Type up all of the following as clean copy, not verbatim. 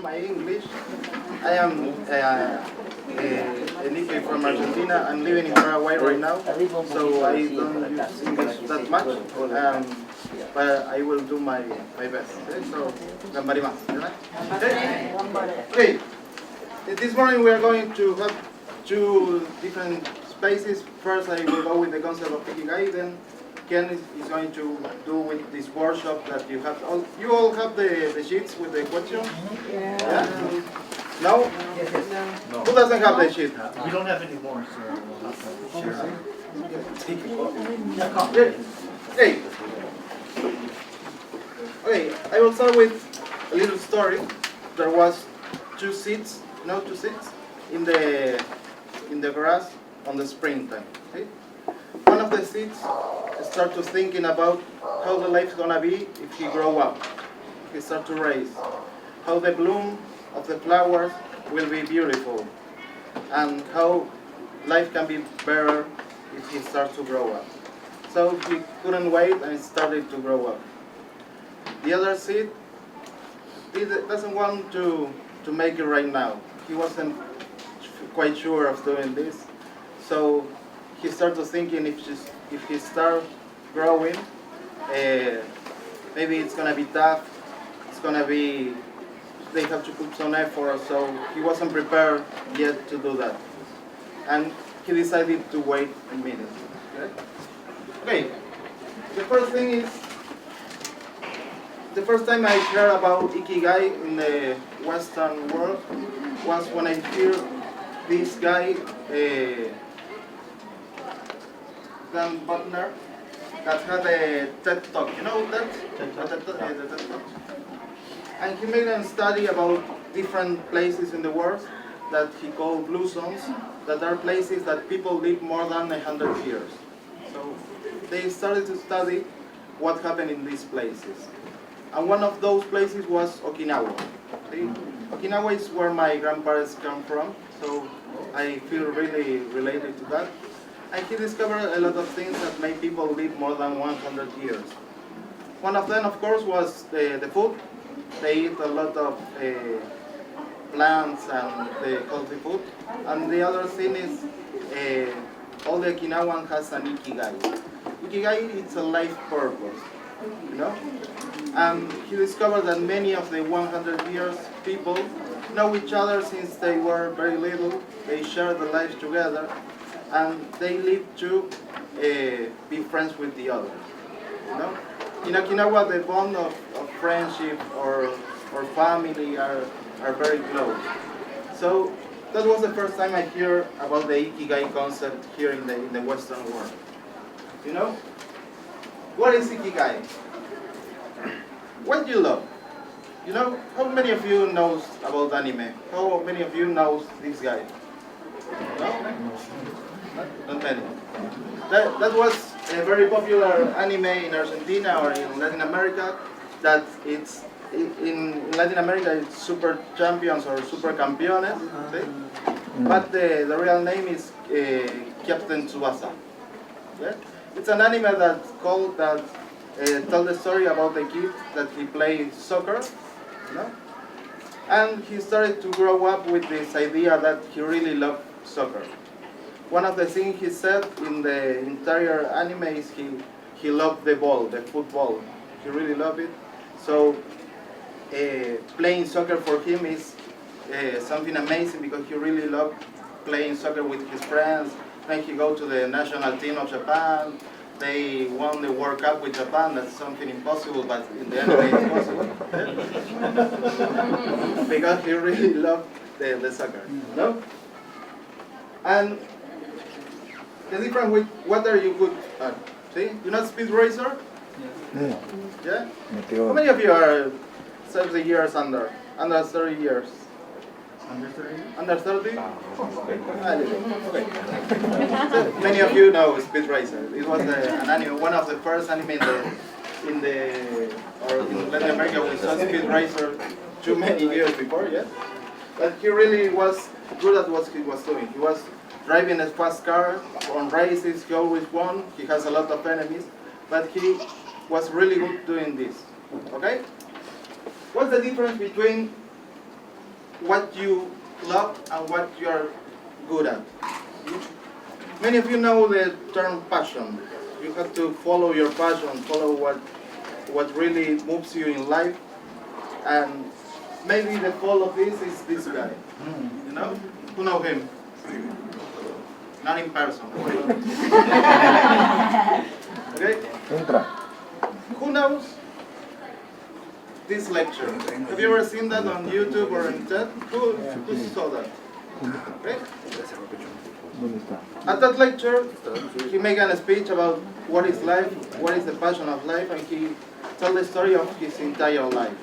my English. I am a Nikkei from Argentina. I'm living in Paraguay right now, so I don't use English that much. But I will do my best. Okay? So, gambarimasu. Okay. This morning we are going to have two different spaces. First, I will go with the concept of Ikigai. Then, Ken is going to do with this workshop that you have. You all have the sheets with the questions? Yeah? No? No. Who doesn't have the sheet? We don't have any more, so we'll have to share. Okay. Okay, I will start with a little story. There was two seeds in the grass on the springtime. Okay? One of the seeds start to thinking about how the life's gonna be if he grow up. He start to raise. How the bloom of the flowers will be beautiful. And how life can be better if he starts to grow up. So he couldn't wait and started to grow up. The other seed, he doesn't want to make it right now. He wasn't quite sure of doing this. So he started thinking if he starts growing, maybe it's going to be tough. It's going to be, they have to put some effort. So he wasn't prepared yet to do that. And he decided to wait a minute. Okay. The first thing is, the first time I heard about Ikigai in the Western world was when I heard this guy, Dan Butler, that had a TED Talk. You know that? The TED Talk. And he made a study about different places in the world that he called blue zones, that are places that people live more than 100 years. So they started to study what happened in these places. And one of those places was Okinawa. See? Okinawa is where my grandparents come from, so I feel really related to that. And he discovered a lot of things that make people live more than 100 years. One of them, of course, was the food. They eat a lot of plants and the healthy food. And the other thing is all the Okinawan has an Ikigai. Ikigai is a life purpose, you know? And he discovered that many of the 100 years people know each other since they were very little. They share the life together, and they live to be friends with the others. You know, in Okinawa, the bond of friendship or family are very close. So that was the first time I heard about the Ikigai concept here in the Western world. You know, what is Ikigai? What do you love? You know, how many of you knows about anime? How many of you knows this guy? No? Not many. That was a very popular anime in Argentina or in Latin America. That it's in Latin America it's Super Champions or Super Campeones. Okay? But the real name is Captain Tsubasa. Okay? It's an anime that tell the story about the kid that he plays soccer, you know? And he started to grow up with this idea that he really loved soccer. One of the things he said in the entire anime is he loved the ball, the football. He really loved it. So playing soccer for him is something amazing because he really loved playing soccer with his friends. Then he go to the national team of Japan. They won the World Cup with Japan. That's something impossible, but in the anime it's possible. Because he really loved the soccer. No? And the difference with what are you good at? See? You're not speed racer? Yeah. Yeah? How many of you are 30 years under 30 years? Under 30? Under 30? Okay. So many of you know Speed Racer. It was an anime, one of the first anime in Latin America. We saw Speed Racer too many years before, yeah? But he really was good at what he was doing. He was driving a fast car on races. He always won. He has a lot of enemies, but he was really good doing this. Okay? What's the difference between what you love and what you are good at. Many of you know the term passion. You have to follow your passion, follow what really moves you in life. And maybe the fall of this is this guy. You know? Who know him? Not in person. Okay? Who knows this lecture? Have you ever seen that on YouTube or in TED? Who saw that? Okay? At that lecture, he made a speech about what is life, what is the passion of life, and he told the story of his entire life.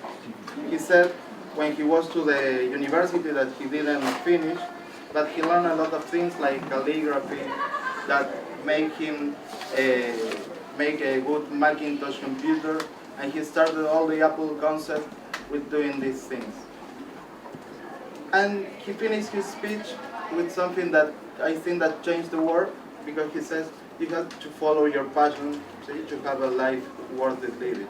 He said when he was to the university that he didn't finish, but he learned a lot of things like calligraphy that make him make a good Macintosh computer, and he started all the Apple concept with doing these things. And he finished his speech with something that I think that changed the world, because he says you have to follow your passion to have a life worth living.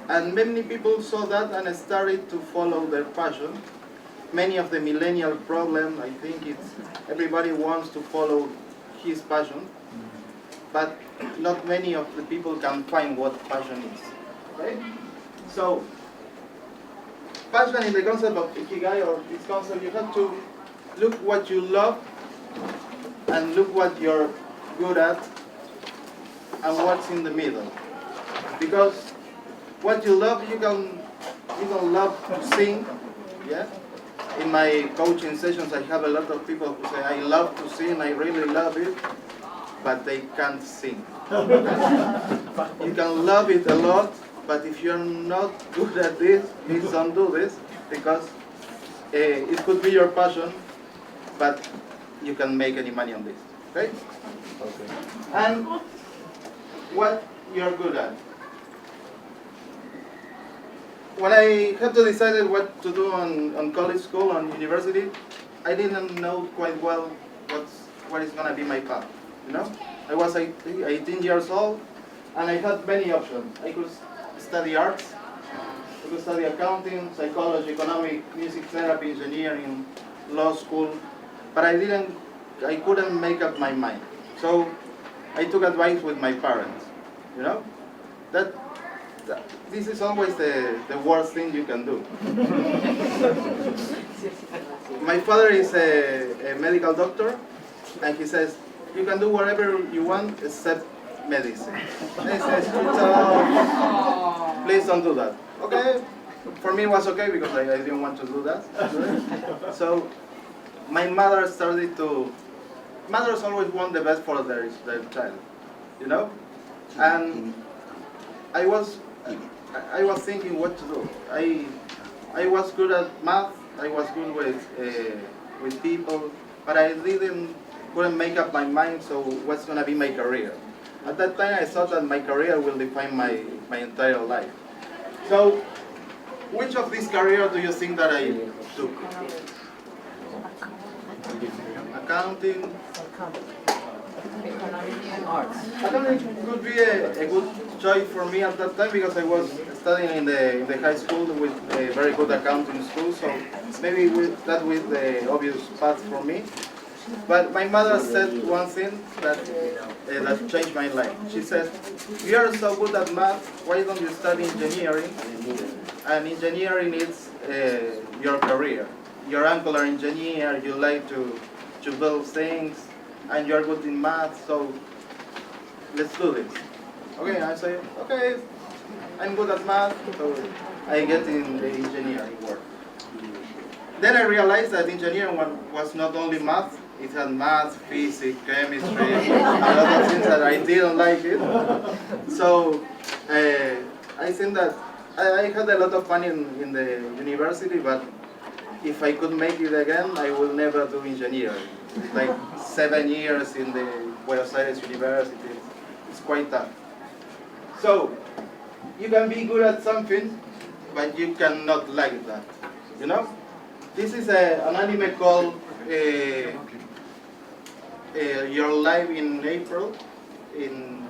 And many people saw that and started to follow their passion. Many of the millennial problem, I think it's everybody wants to follow his passion, but not many of the people can find what passion is. Okay? So, passion in the concept of Ikigai, or this concept, you have to look what you love and look what you're good at and what's in the middle. Because what you love, you can love to sing, yeah? In my coaching sessions, I have a lot of people who say, I love to sing, I really love it, but they can't sing. You can love it a lot, but if you're not good at this, please don't do this, because it could be your passion, but you can make any money on this, okay? And what you're good at. When I had to decide what to do on college school, on university, I didn't know quite well what is going to be my path, you know? I was 18 years old, and I had many options. I could study arts, I could study accounting, psychology, economic, music therapy, engineering, law school, but I couldn't make up my mind. So I took advice with my parents, you know? This is always the worst thing you can do. My father is a medical doctor, and he says, you can do whatever you want except medicine. And he says, please don't do that. Okay, for me it was okay because I didn't want to do that. So my mother started to, mothers always want the best for their child, you know? And I was thinking what to do. I was good at math. I was good with people, but I couldn't make up my mind. So what's gonna be my career? At that time, I thought that my career will define my entire life. So, which of these careers do you think that I took? Accounting. Accounting could be a good choice for me at that time because I was studying in the high school with a very good accounting school, so maybe that was the obvious path for me. But my mother said one thing that changed my life. She said, "You are so good at math, why don't you study engineering? And engineering is your career. Your uncle are engineer, you like to build things, and you're good in math, so let's do this." Okay, I say, okay, I'm good at math, so I get in the engineering work. Then I realized that engineering was not only math, it had math, physics, chemistry, a lot of things that I didn't like it. So I think that I had a lot of fun in the university, but if I could make it again, I will never do engineering. Like 7 years in the Buenos Aires University, it's quite tough. So, you can be good at something, but you cannot like that, you know? This is an anime called Your Life in April. In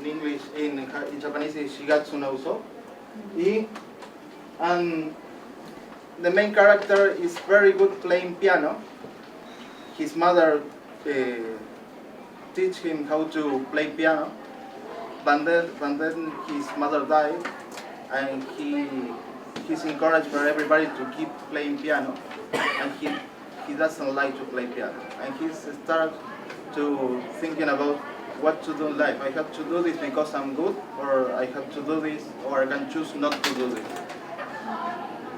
English, in Japanese is Shigatsu no Uso. And the main character is very good playing piano. His mother teach him how to play piano, but then his mother died, and he's encouraged by everybody to keep playing piano, and he doesn't like to play piano, and he starts to thinking about what to do in life. I have to do this because I'm good, or I have to do this, or I can choose not to do this.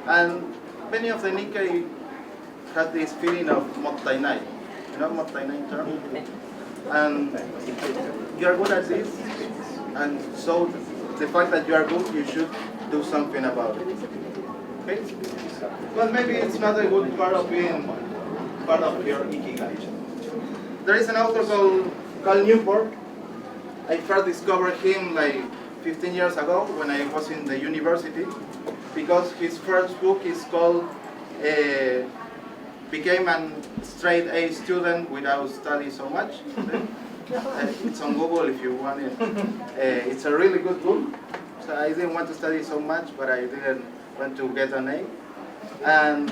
And many of the Nikkei had this feeling of mottainai. You know mottainai term? And you're good at this, and so the fact that you are good, you should do something about it. Okay? But maybe it's not a good part of being part of your ikigai. There is an author called Newport. I first discovered him like 15 years ago when I was in the university, because his first book is called Became a Straight A Student Without Studying So Much. It's on Google if you want it. It's a really good book. So I didn't want to study so much, but I didn't want to get an A. And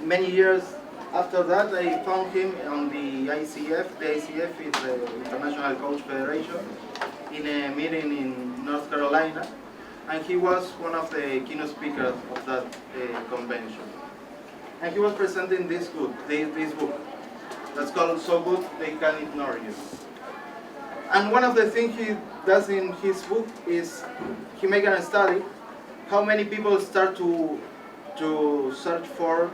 many years after that, I found him on the ICF. The ICF is the International Coach Federation, in a meeting in North Carolina. And he was one of the keynote speakers of that convention. And he was presenting this book that's called So Good They Can Ignore You. And one of the things he does in his book is he makes a study how many people start to search for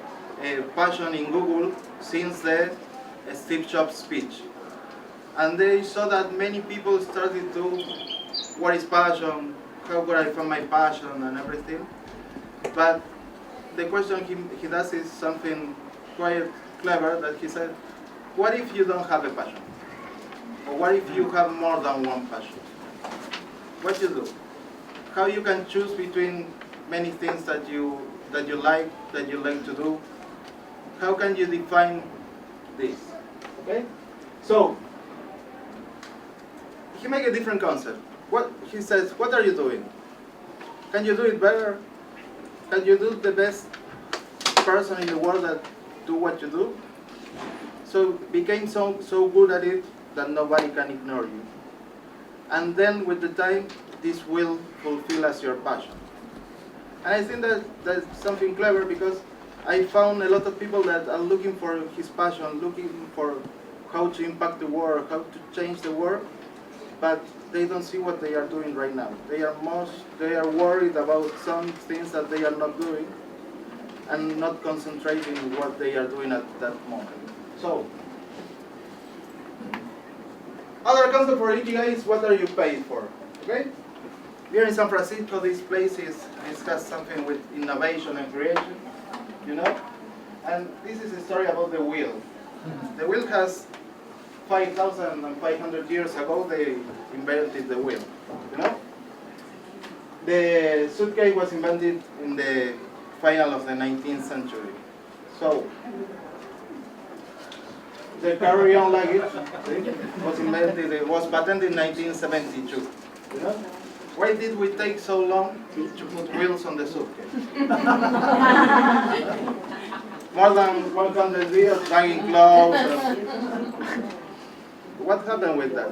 passion in Google since the Steve Jobs speech. And they saw that many people started to, what is passion, how could I find my passion and everything. But the question he does is something quite clever, that he said, what if you don't have a passion? Or what if you have more than one passion? What you do? How you can choose between many things that you like to do? How can you define this? Okay? So he makes a different concept. What he says, what are you doing? Can you do it better? Can you do the best person in the world that do what you do? So became so good at it that nobody can ignore you. And then with the time, this will fulfill as your passion. And I think that that's something clever, because I found a lot of people that are looking for his passion, looking for how to impact the world, how to change the world, but they don't see what they are doing right now. They are worried about some things that they are not doing, and not concentrating on what they are doing at that moment. So, other concept for Ikigai is what are you paid for? Okay? Here in San Francisco, this place discuss something with innovation and creation, you know? And this is a story about the wheel. The wheel has 5,500 years ago, they invented the wheel, you know? The suitcase was invented in the final of the 19th century. So, the carry-on luggage was patented in 1972, you know? Why did we take so long to put wheels on the suitcase? More than 100 years banging clothes. What happened with that?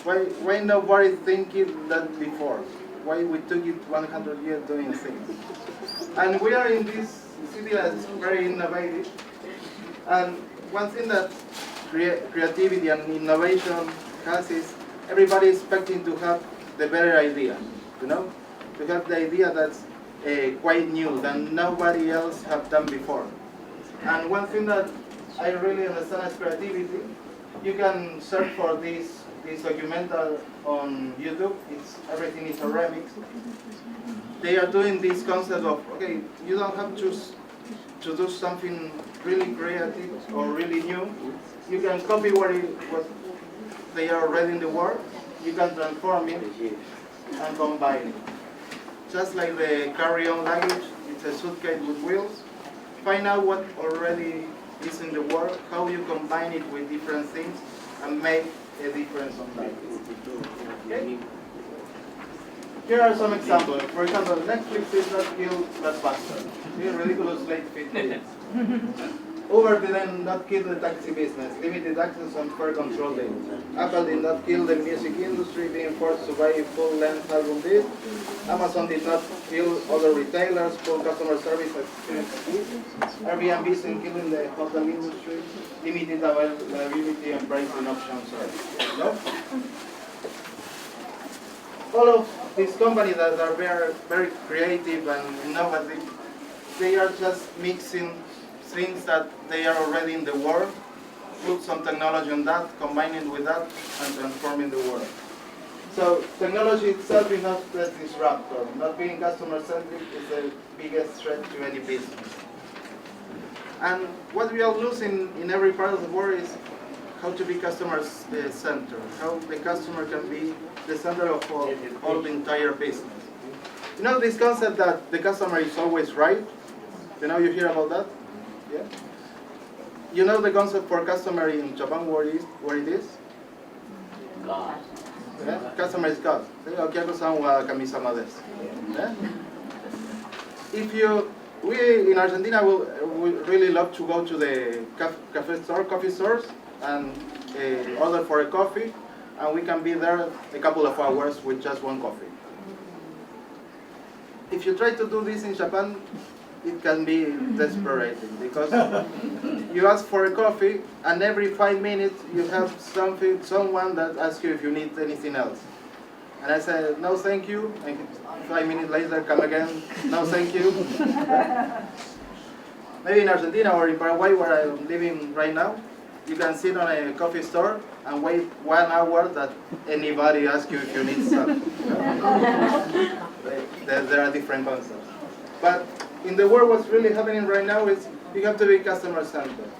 Why nobody thinking that before? Why we took it 100 years doing things? And we are in this city that's very innovative. And one thing that creativity and innovation has is everybody expecting to have the better idea, you know? To have the idea that's quite new, that nobody else have done before. And one thing that I really understand as creativity, you can search for this documentary on YouTube. Everything is a remix. They are doing this concept of, okay, you don't have to do something really creative or really new. You can copy what they are already in the world. You can transform it and combine it. Just like the carry-on luggage, it's a suitcase with wheels. Find out what already is in the world, how you combine it with different things, and make a difference on that. Okay? Here are some examples. For example, Netflix did not kill Blockbuster. See, ridiculous late fees. Uber did not kill the taxi business, limited access on fair control days. Apple did not kill the music industry, being forced to buy full-length album discs. Amazon did not kill other retailers, full customer service experience. Airbnb isn't killing the hotel industry, limited availability and pricing options. No? All of these companies that are very, very creative and innovative, they are just mixing things that they are already in the world, put some technology on that, combine it with that, and transforming the world. So technology itself is not the disruptor. Not being customer-centric is the biggest threat to any business. And what we are losing in every part of the world is how to be customer-centered, how the customer can be the center of all the entire business. You know this concept that the customer is always right? You know, you hear about that? Yeah. You know the concept for customer in Japan, where it is? God. Yeah? Customer is God. Okiako-san wa kamisama desu. Yeah? If we in Argentina will really love to go to the coffee stores, and order for a coffee, and we can be there a couple of hours with just one coffee. If you try to do this in Japan, it can be desperate because you ask for a coffee, and every 5 minutes you have someone that asks you if you need anything else. And I said, no thank you, and 5 minutes later come again, no thank you. Maybe in Argentina or in Paraguay, where I'm living right now, you can sit on a coffee store and wait 1 hour that anybody asks you if you need something. There are different concepts. But in the world, what's really happening right now is you have to be customer-centered.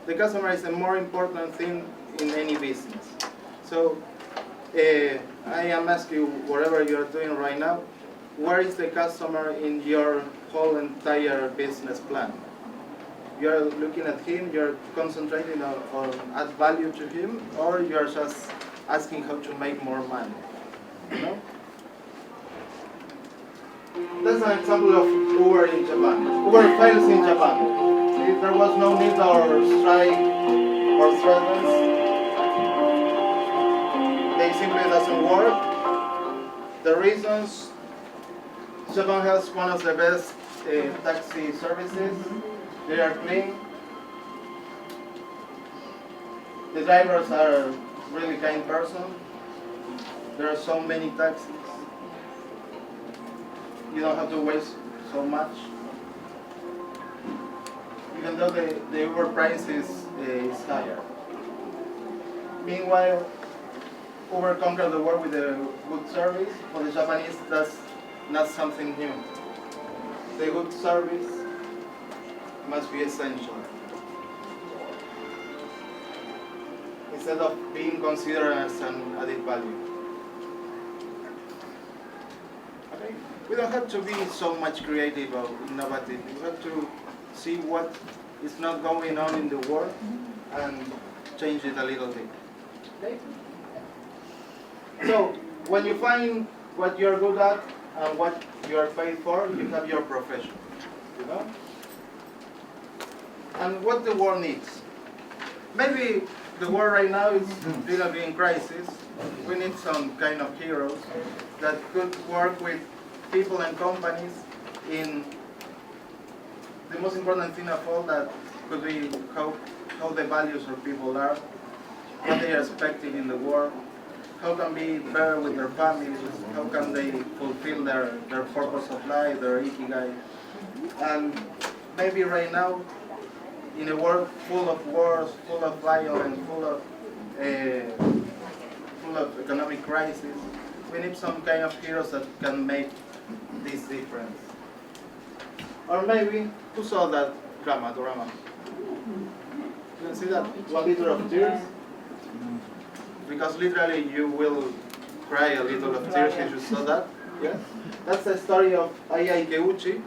The customer is the more important thing in any business. So I am asking you, whatever you're doing right now, where is the customer in your whole entire business plan? You're looking at him, you're concentrating on add value to him, or you're just asking how to make more money. You know? That's an example of Uber in Japan. Uber fails in Japan. If there was no need or strike or threats, they simply doesn't work. The reasons: Japan has one of the best taxi services. They are clean. The drivers are really kind person. There are so many taxis. You don't have to waste so much. Even though the Uber price is higher. Meanwhile, Uber conquered the world with a good service. For the Japanese, that's not something new. The good service must be essential. Instead of being considered as an added value. Okay? We don't have to be so much creative or innovative. We have to see what is not going on in the world and change it a little bit. Okay? So, when you find what you're good at and what you're paid for, you have your profession. You know? And what the world needs. Maybe the world right now is really in crisis. We need some kind of heroes that could work with people and companies in the most important thing of all, that could be how the values of people are, what they are expecting in the world, how can be better with their families, how can they fulfill their purpose of life, their ikigai. And maybe right now, in a world full of wars, full of violence, full of economic crisis, we need some kind of heroes that can make this difference. Or maybe, who saw that drama? You can see that? 1 liter of tears? Because literally you will cry a little of tears if you saw that. Yeah? That's the story of Ai Ikeuchi.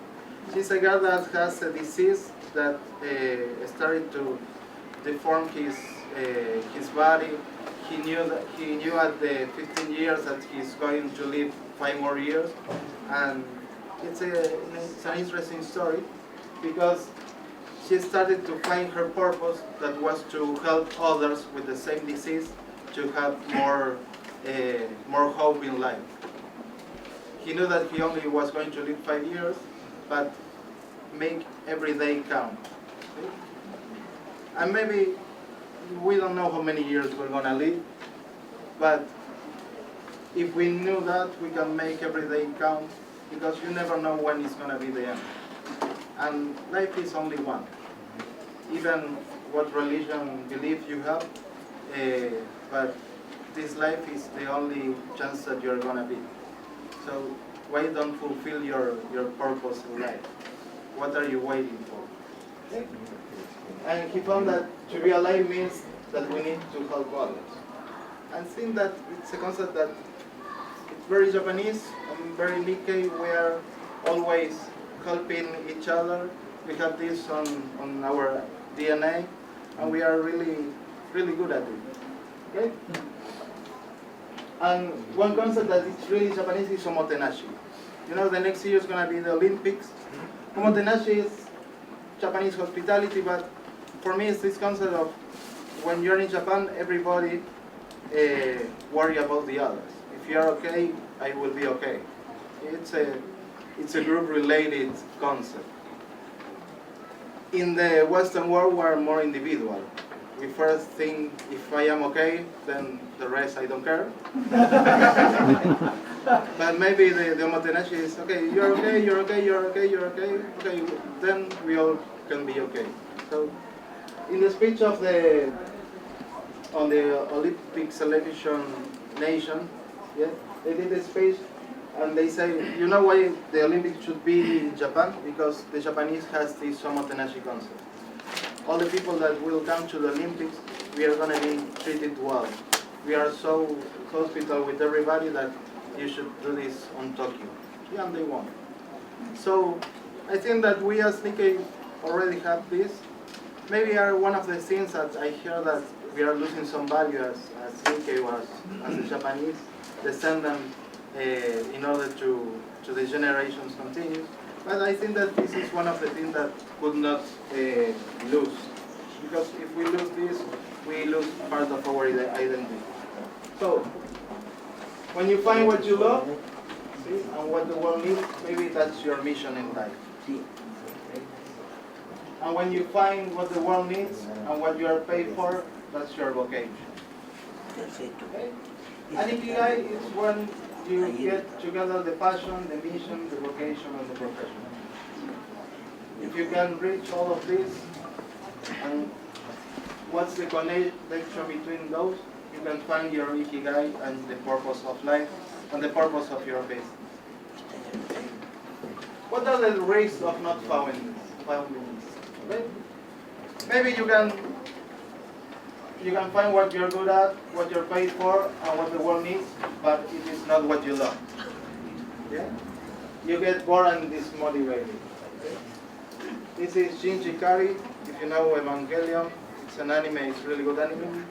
She's a girl that has a disease that started to deform his body. He knew at the 15 years that he's going to live 5 more years, and it's an interesting story because she started to find her purpose, that was to help others with the same disease to have more hope in life. He knew that he only was going to live 5 years, but make every day count. And maybe we don't know how many years we're gonna live, but if we knew that, we can make every day count, because you never know when it's gonna be the end. And life is only one. Even what religion belief you have, but this life is the only chance that you're gonna be. So why don't fulfill your purpose in life? What are you waiting for? Okay. And he found that to be alive means that we need to help others. I think that it's a concept that it's very Japanese and very Nikkei. We are always helping each other. We have this on our DNA, and we are really, really good at it. Okay? And one concept that is really Japanese is omotenashi. You know, the next year is going to be the Olympics. Omotenashi is Japanese hospitality, but for me it's this concept of when you're in Japan, everybody worry about the others. If you're okay, I will be okay. It's a group-related concept. In the Western world, we are more individual. We first think, if I am okay, then the rest I don't care. But maybe the omotenashi is, okay, you're okay, you're okay, you're okay, you're okay, okay, then we all can be okay. So, in the speech of on the Olympic selection nation, yeah, they did a speech, and they say, you know why the Olympics should be in Japan? Because the Japanese has this omotenashi concept. All the people that will come to the Olympics, we are going to be treated well. We are so hospitable with everybody that you should do this on Tokyo. Yeah, and they won't. So I think that we as Nikkei already have this. Maybe are one of the things that I hear that we are losing some value as Nikkei was, as a Japanese descendant, in order to the generations continue. But I think that this is one of the things that could not lose. Because if we lose this, we lose part of our identity. So, when you find what you love, see, and what the world needs, maybe that's your mission in life. And when you find what the world needs and what you are paid for, that's your vocation. Okay? And Ikigai is when you get together the passion, the mission, the vocation, and the profession. If you can reach all of this, and what's the connection between those, you can find your Ikigai and the purpose of life and the purpose of your business. What are the risks of not finding this? Okay? Maybe you can find what you're good at, what you're paid for, and what the world needs, but it is not what you love. Yeah? You get bored and dismotivated. Okay? This is Shinji Ikari. If you know Evangelion, it's an anime, it's a really good anime.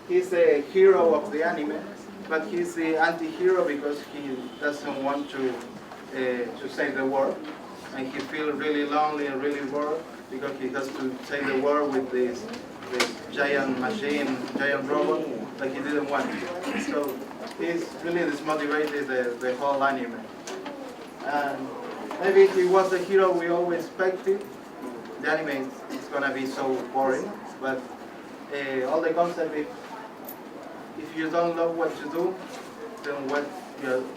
He's the hero of the anime, but he's the anti-hero because he doesn't want to save the world. And he feels really lonely and really bored because he has to save the world with this giant machine, giant robot that he didn't want. So he's really dismotivated the whole anime. And maybe if he was the hero we always expected, the anime is gonna be so boring. But all the concept is, if you don't love what you do, then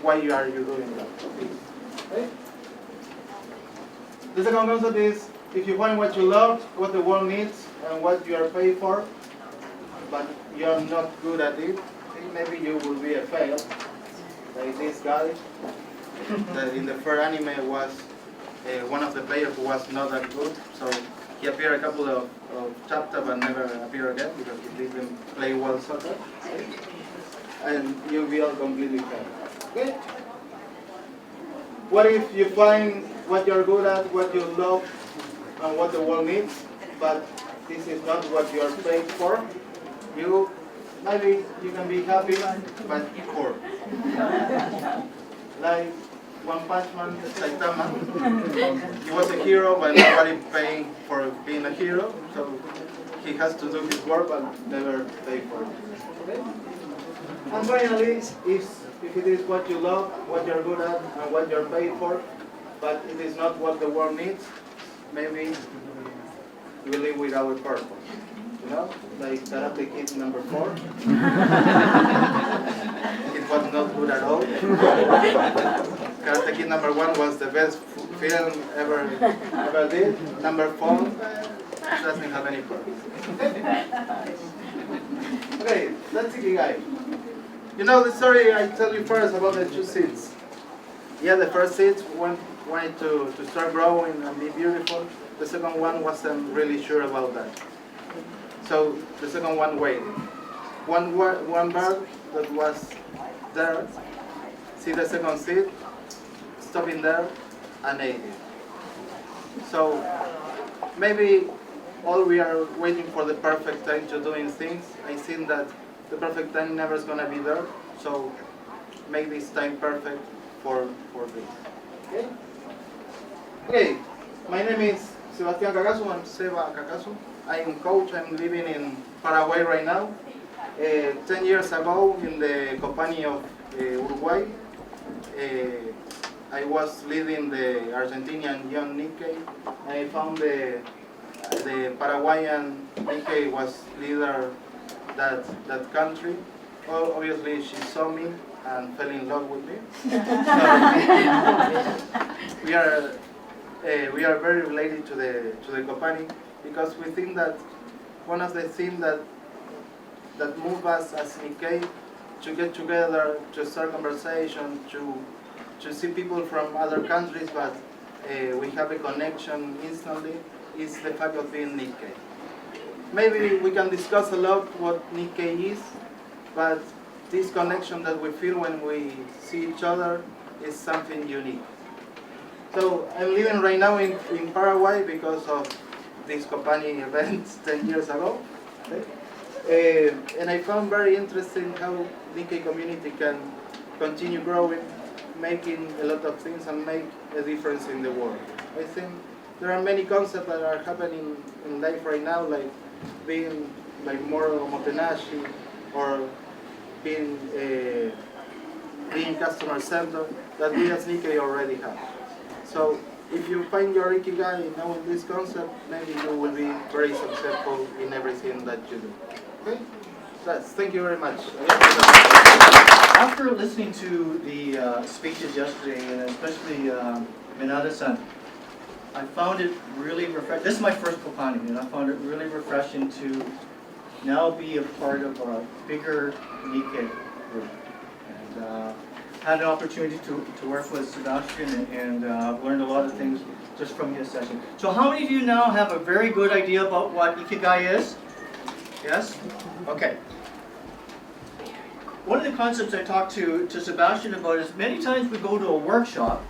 why are you doing that? Okay? The second concept is, if you find what you love, what the world needs, and what you are paid for, but you are not good at it, maybe you will be a fail. Like this guy, that in the first anime was one of the players who was not that good, so he appeared a couple of chapters but never appeared again because he didn't play well soccer. And you'll be all completely failed. Okay? What if you find what you're good at, what you love, and what the world needs, but this is not what you are paid for? Maybe you can be happy, but poor. like One Punch Man, Saitama. He was a hero, but nobody paying for being a hero, so he has to do his work but never pay for it. Okay? And finally, if it is what you love, what you're good at, and what you're paid for, but it is not what the world needs, maybe you live without a purpose. You know, like Karate Kid number 4. It was not good at all. Karate Kid number 1 was the best film ever did. Number 4 doesn't have any purpose. Okay, that's Ikigai. You know the story I tell you first about the 2 seeds. Yeah, the first seed wanted to start growing and be beautiful. The second one wasn't really sure about that. So the second one waited. One bird that was there, see the second seed, stopping there and ate it. So maybe all we are waiting for the perfect time to doing things. I think that the perfect time never is gonna be there. So make this time perfect for this. Okay? Okay, my name is Sebastian Kakazu. I'm Seba Kakazu. I'm coach. I'm living in Paraguay right now. 10 years ago, in the COPANI of Uruguay, I was leading the Argentinian young Nikkei, and I found the Paraguayan Nikkei was leader that country. Well, obviously, she saw me and fell in love with me. We are very related to the COPANI, because we think that one of the things that move us as Nikkei to get together, to start conversation, to see people from other countries, but we have a connection instantly, is the fact of being Nikkei. Maybe we can discuss a lot what Nikkei is, but this connection that we feel when we see each other is something unique. So I'm living right now in Paraguay because of this COPANI event 10 years ago. Okay? And I found very interesting how Nikkei community can continue growing, making a lot of things and make a difference in the world. I think there are many concepts that are happening in life right now, like being like more omotenashi, or being customer centered, that we as Nikkei already have. So if you find your Ikigai knowing this concept, maybe you will be very successful in everything that you do. Okay? Thank you very much. After listening to the speeches yesterday, and especially Minada-san, I found it really refreshing. This is my first COPANI, and I found it really refreshing to now be a part of a bigger Nikkei group. And had an opportunity to work with Sebastian, and learned a lot of things just from his session. So how many of you now have a very good idea about what Ikigai is? Yes? Okay. One of the concepts I talked to Sebastian about is many times we go to a workshop,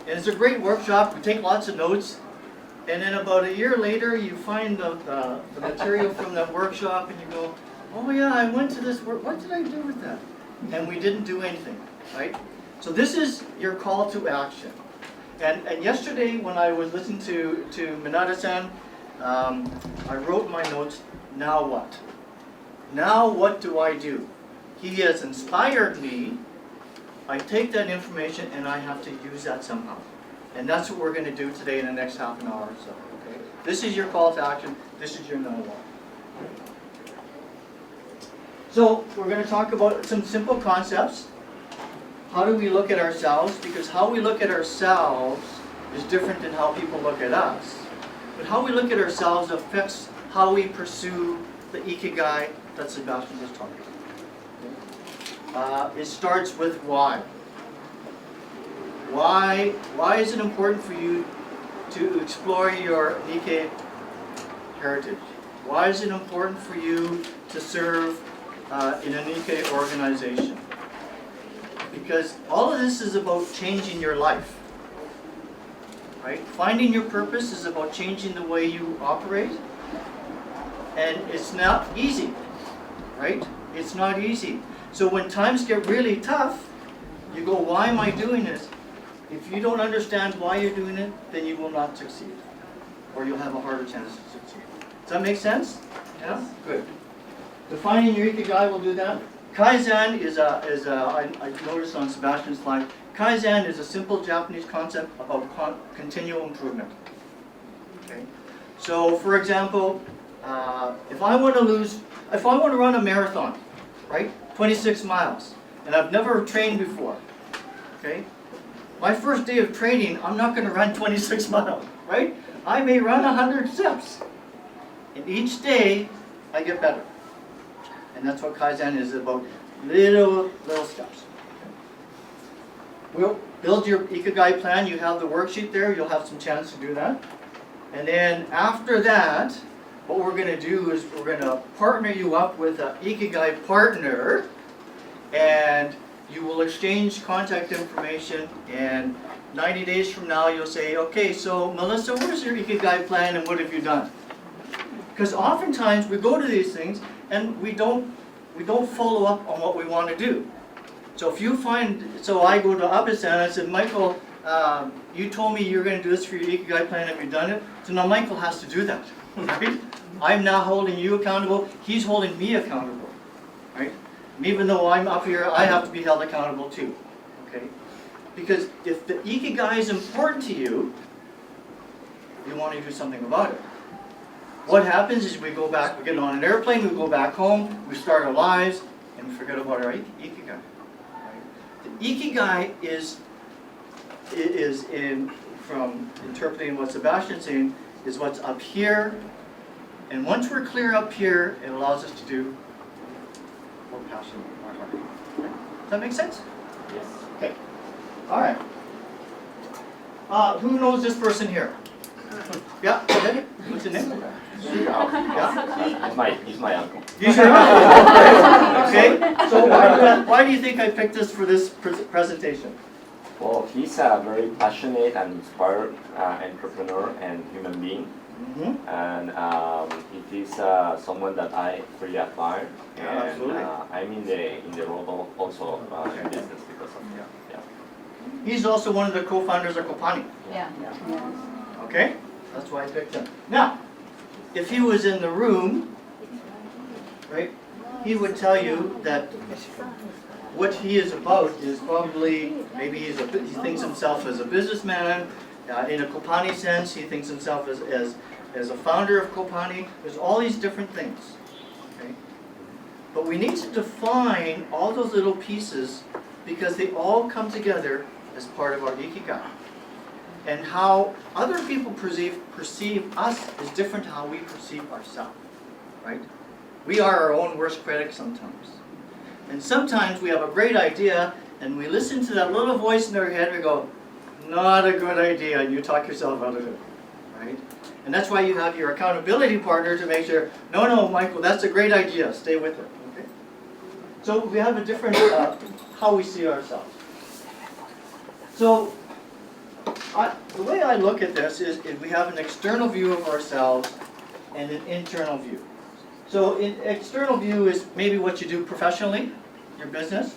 and it's a great workshop, we take lots of notes, and then about a year later you find the material from that workshop and you go, oh yeah, I went to this work, what did I do with that? And we didn't do anything, right? So this is your call to action. And yesterday when I was listening to Minada-san, I wrote my notes, now what? Now what do I do? He has inspired me. I take that information and I have to use that somehow. And that's what we're going to do today in the next half an hour or so. Okay? This is your call to action. This is your now what. So we're going to talk about some simple concepts. How do we look at ourselves? Because how we look at ourselves is different than how people look at us. But how we look at ourselves affects how we pursue the Ikigai that Sebastian just talked about. It starts with why. Why is it important for you to explore your Nikkei heritage? Why is it important for you to serve in a Nikkei organization? Because all of this is about changing your life. Right? Finding your purpose is about changing the way you operate. And it's not easy. Right? It's not easy. So when times get really tough, You go, why am I doing this? If you don't understand why you're doing it, then you will not succeed. Or you'll have a harder chance to succeed. Does that make sense? Yeah? Good. Defining your Ikigai will do that. Kaizen I noticed on Sebastian's slide, Kaizen is a simple Japanese concept about continual improvement. Okay? So, for example, if I want to run a marathon, right, 26 miles, and I've never trained before, okay, my first day of training, I'm not going to run 26 miles, right? I may run 100 steps, and each day I get better, and that's what Kaizen is about, little steps. We'll build your Ikigai plan. You have the worksheet there. You'll have some chance to do that. And then after that, what we're going to do is we're going to partner you up with an Ikigai partner, and you will exchange contact information, and 90 days from now you'll say, okay, so Melissa, where's your Ikigai plan and what have you done? Because oftentimes we go to these things and we don't follow up on what we want to do. So if you find, so I go to Ames and I said, Michael, you told me you were going to do this for your Ikigai plan, have you done it? So now Michael has to do that, right? I'm now holding you accountable, he's holding me accountable, right? And even though I'm up here, I have to be held accountable too, okay? Because if the Ikigai is important to you, you want to do something about it. What happens is we go back, we get on an airplane, we go back home, we start our lives, and we forget about our Ikigai. Right? The Ikigai is from interpreting what Sebastian's saying, is what's up here, and once we're clear up here, it allows us to do what passion in our heart. Does that make sense? Yes. Okay. All right. Who knows this person here? Yeah, go ahead. What's your name? Yeah. He's my uncle. He's your uncle. Okay. So why do you think I picked this for this presentation? Well, he's a very passionate and inspired entrepreneur and human being. Mm-hmm. And it is someone that I really admire. And Absolutely. I'm in the role also in business because of him. Yeah. He's also one of the co-founders of COPANI. Yeah. Okay? That's why I picked him. Now, if he was in the room, right, he would tell you that what he is about is probably, maybe he thinks himself as a businessman. In a COPANI sense, he thinks himself as a founder of COPANI. There's all these different things. Okay? But we need to define all those little pieces because they all come together as part of our Ikigai. And how other people perceive us is different to how we perceive ourselves. Right? We are our own worst critic sometimes. And sometimes we have a great idea and we listen to that little voice in our head and we go, not a good idea, and you talk yourself out of it, right? And that's why you have your accountability partner to make sure, no, Michael, that's a great idea, stay with it, okay? So we have a different, how we see ourselves. So, the way I look at this is we have an external view of ourselves and an internal view. So an external view is maybe what you do professionally, your business,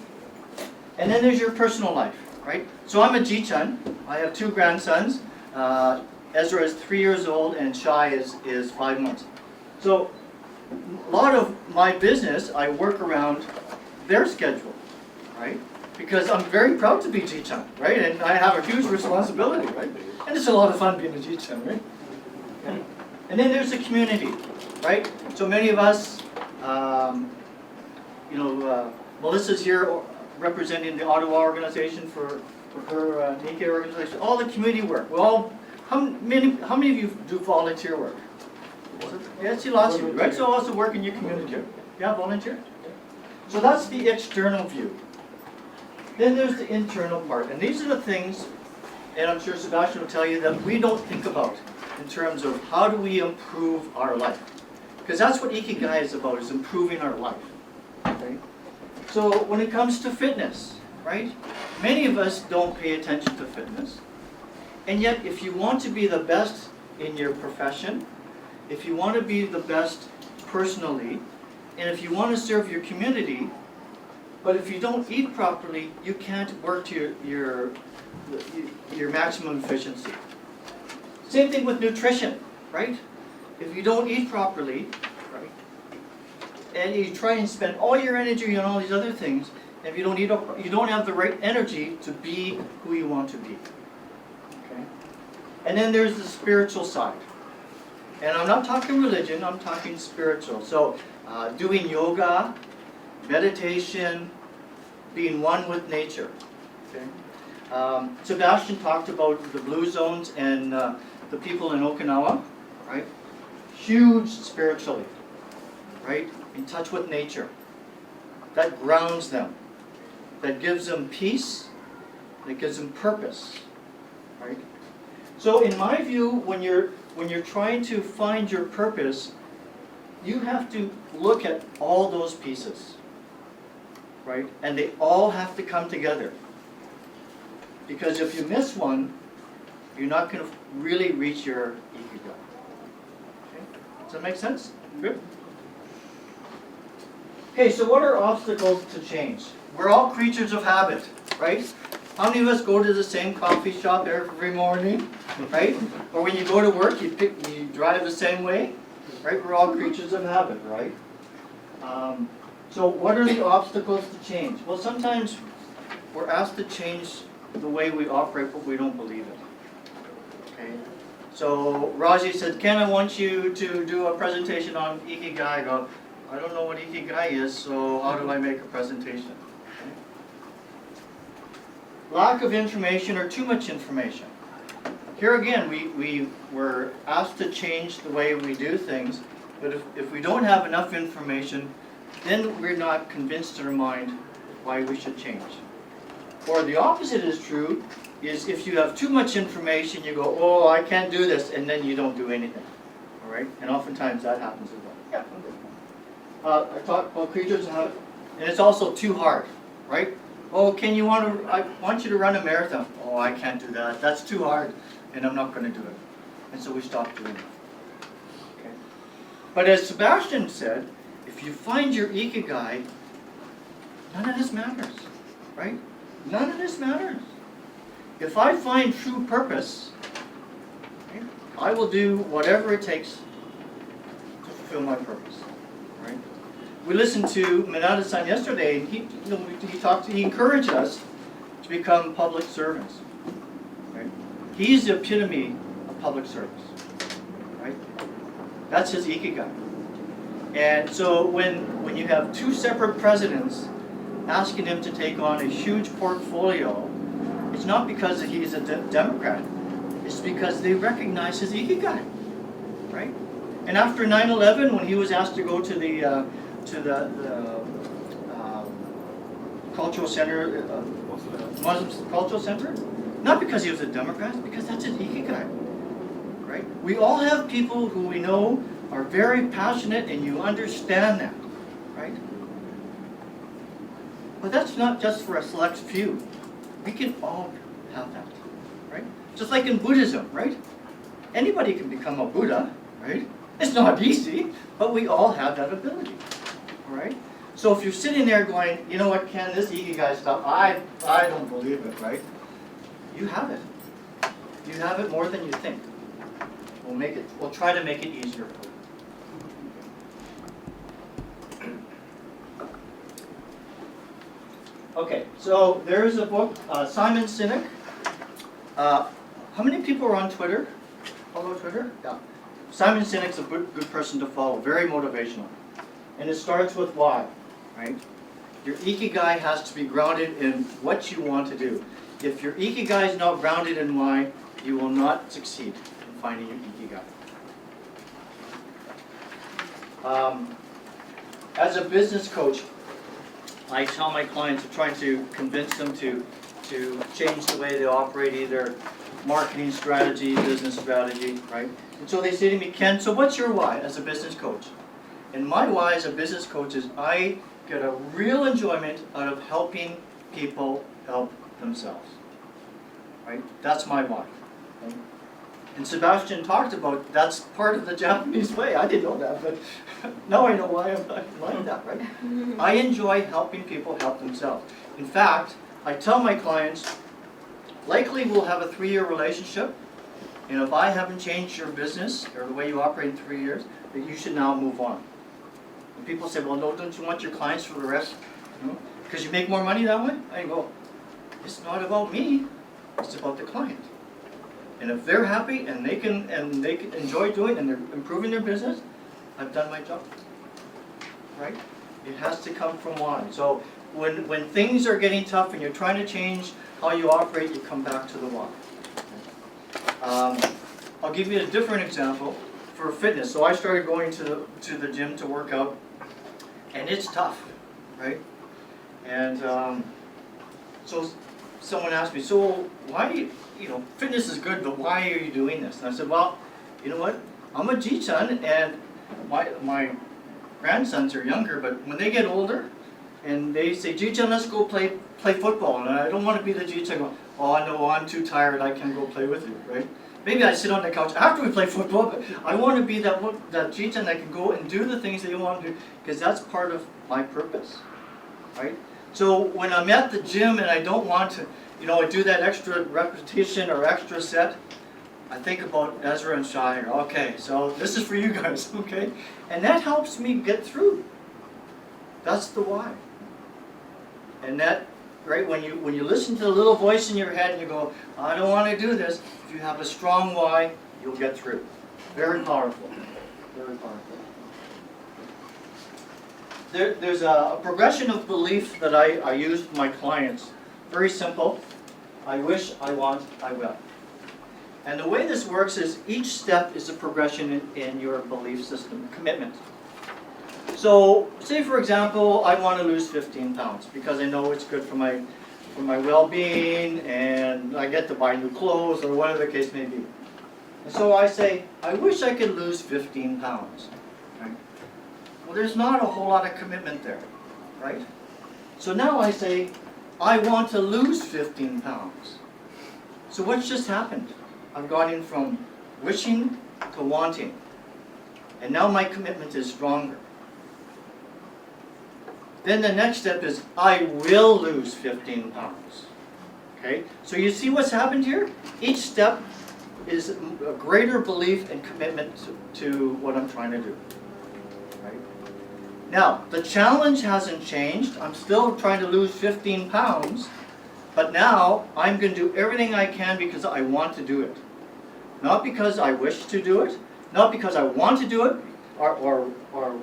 and then there's your personal life. Right? So I'm a Ji-chan. I have 2 grandsons. Ezra is 3 years old and Shai is 5 months. So a lot of my business, I work around their schedule, right? Because I'm very proud to be Ji-chan, right? And I have a huge responsibility, right? And it's a lot of fun being a Ji-chan, right? Okay. And then there's the community, right? So many of us, Melissa's here representing the Ottawa organization for her Nikkei organization, all the community work. How many of you do volunteer work? Yeah, I see lots of you, right? So also work in your community. Yeah, volunteer? So that's the external view. Then there's the internal part. And these are the things, and I'm sure Sebastian will tell you, that we don't think about in terms of how do we improve our life. Because that's what Ikigai is about, is improving our life. Okay? So when it comes to fitness, right? Many of us don't pay attention to fitness. And yet, if you want to be the best in your profession, if you want to be the best personally, and if you want to serve your community, But if you don't eat properly, you can't work to your maximum efficiency. Same thing with nutrition, right? If you don't eat properly, right, and you try and spend all your energy on all these other things, if you don't eat, you don't have the right energy to be who you want to be. Okay? And then there's the spiritual side. And I'm not talking religion, I'm talking spiritual. So doing yoga, meditation, being one with nature. Okay? Sebastian talked about the blue zones and the people in Okinawa, right? Huge spiritually, right? In touch with nature. That grounds them. That gives them peace. That gives them purpose, right? So in my view, when you're trying to find your purpose, you have to look at all those pieces, right? And they all have to come together. Because if you miss one, you're not going to really reach your ikigai. Okay? Does that make sense? Good. Okay, so what are obstacles to change? We're all creatures of habit, right? How many of us go to the same coffee shop every morning, right? Or when you go to work, you drive the same way, right? We're all creatures of habit, right? So what are the obstacles to change? Well, sometimes we're asked to change the way we operate, but we don't believe it. Okay? So Raji said, Ken, I want you to do a presentation on Ikigai. I go, I don't know what Ikigai is, so how do I make a presentation? Okay? Lack of information or too much information. Here again, we were asked to change the way we do things, but if we don't have enough information, then we're not convinced in our mind why we should change. Or the opposite is true, is if you have too much information, you go, oh, I can't do this, and then you don't do anything. All right? And oftentimes that happens as well. Yeah, I'm good. I talked about creatures of habit, and it's also too hard, right? Oh, I want you to run a marathon. Oh, I can't do that. That's too hard, and I'm not going to do it. And so we stop doing it. Okay? But as Sebastian said, if you find your ikigai, none of this matters, right? None of this matters. If I find true purpose, right, I will do whatever it takes to fulfill my purpose. Right? We listened to Minada-san yesterday, and he encouraged us to become public servants. Right? He's the epitome of public service. Right? That's his ikigai. And so when you have two separate presidents asking him to take on a huge portfolio, it's not because he's a Democrat. It's because they recognize his ikigai, right? And after 9/11, when he was asked to go to the cultural center, Muslim cultural center, not because he was a Democrat, because that's his ikigai, right? We all have people who we know are very passionate, and you understand that, right? But that's not just for a select few. We can all have that, right? Just like in Buddhism, right? Anybody can become a Buddha, right? It's not easy, but we all have that ability, all right? So if you're sitting there going, you know what, Ken, this ikigai stuff, I don't believe it, right? You have it. You have it more than you think. We'll try to make it easier for you. Okay, so there is a book, Simon Sinek. How many people are on Twitter? Follow Twitter? Yeah. Simon Sinek's a good person to follow, very motivational. And it starts with why, right? Your ikigai has to be grounded in what you want to do. If your ikigai is not grounded in why, you will not succeed in finding your ikigai. As a business coach, I tell my clients, I'm trying to convince them to change the way they operate, either marketing strategy, business strategy, right? And so they say to me, Ken, so what's your why as a business coach? And my why as a business coach is I get a real enjoyment out of helping people help themselves, right? That's my why. Okay? And Sebastian talked about that's part of the Japanese way. I didn't know that, but now I know why I'm like that, right? I enjoy helping people help themselves. In fact, I tell my clients, likely we'll have a 3-year relationship, and if I haven't changed your business or the way you operate in 3 years, then you should now move on. And people say, well, no, don't you want your clients for the rest? Because you make more money that way? I go, it's not about me, it's about the client. And if they're happy and they can enjoy doing it and they're improving their business, I've done my job, right? It has to come from why. So when things are getting tough and you're trying to change how you operate, you come back to the why. I'll give you a different example for fitness. So I started going to the gym to work out, and it's tough, right? And so someone asked me, so why do you, fitness is good, but why are you doing this? And I said, well, you know what? I'm a Ji-chan, and my grandsons are younger, but when they get older, and they say, Ji-chan, let's go play football. And I don't want to be the Ji-chan going, oh no, I'm too tired, I can't go play with you, right? Maybe I sit on the couch after we play football, but I want to be that Ji-chan that can go and do the things that you want to do, because that's part of my purpose, right? So when I'm at the gym and I don't want to, I do that extra repetition or extra set, I think about Ezra and Shire. Okay, so this is for you guys, okay? And that helps me get through. That's the why. And that, right, when you listen to the little voice in your head and you go, I don't want to do this, if you have a strong why, you'll get through. Very powerful. Very powerful. There's a progression of belief that I use with my clients. Very simple. I wish, I want, I will. And the way this works is each step is a progression in your belief system, commitment. So, say for example, I want to lose 15 pounds because I know it's good for my well-being and I get to buy new clothes or whatever the case may be. And so I say, I wish I could lose 15 pounds. Right? Well, there's not a whole lot of commitment there, right? So now I say, I want to lose 15 pounds. So what's just happened? I've gone in from wishing to wanting. And now my commitment is stronger. Then the next step is, I will lose 15 pounds. Okay? So you see what's happened here? Each step is a greater belief and commitment to what I'm trying to do. Right? Now, the challenge hasn't changed. I'm still trying to lose 15 pounds. But now, I'm going to do everything I can because I want to do it. Not because I wish to do it. Not because I want to do it or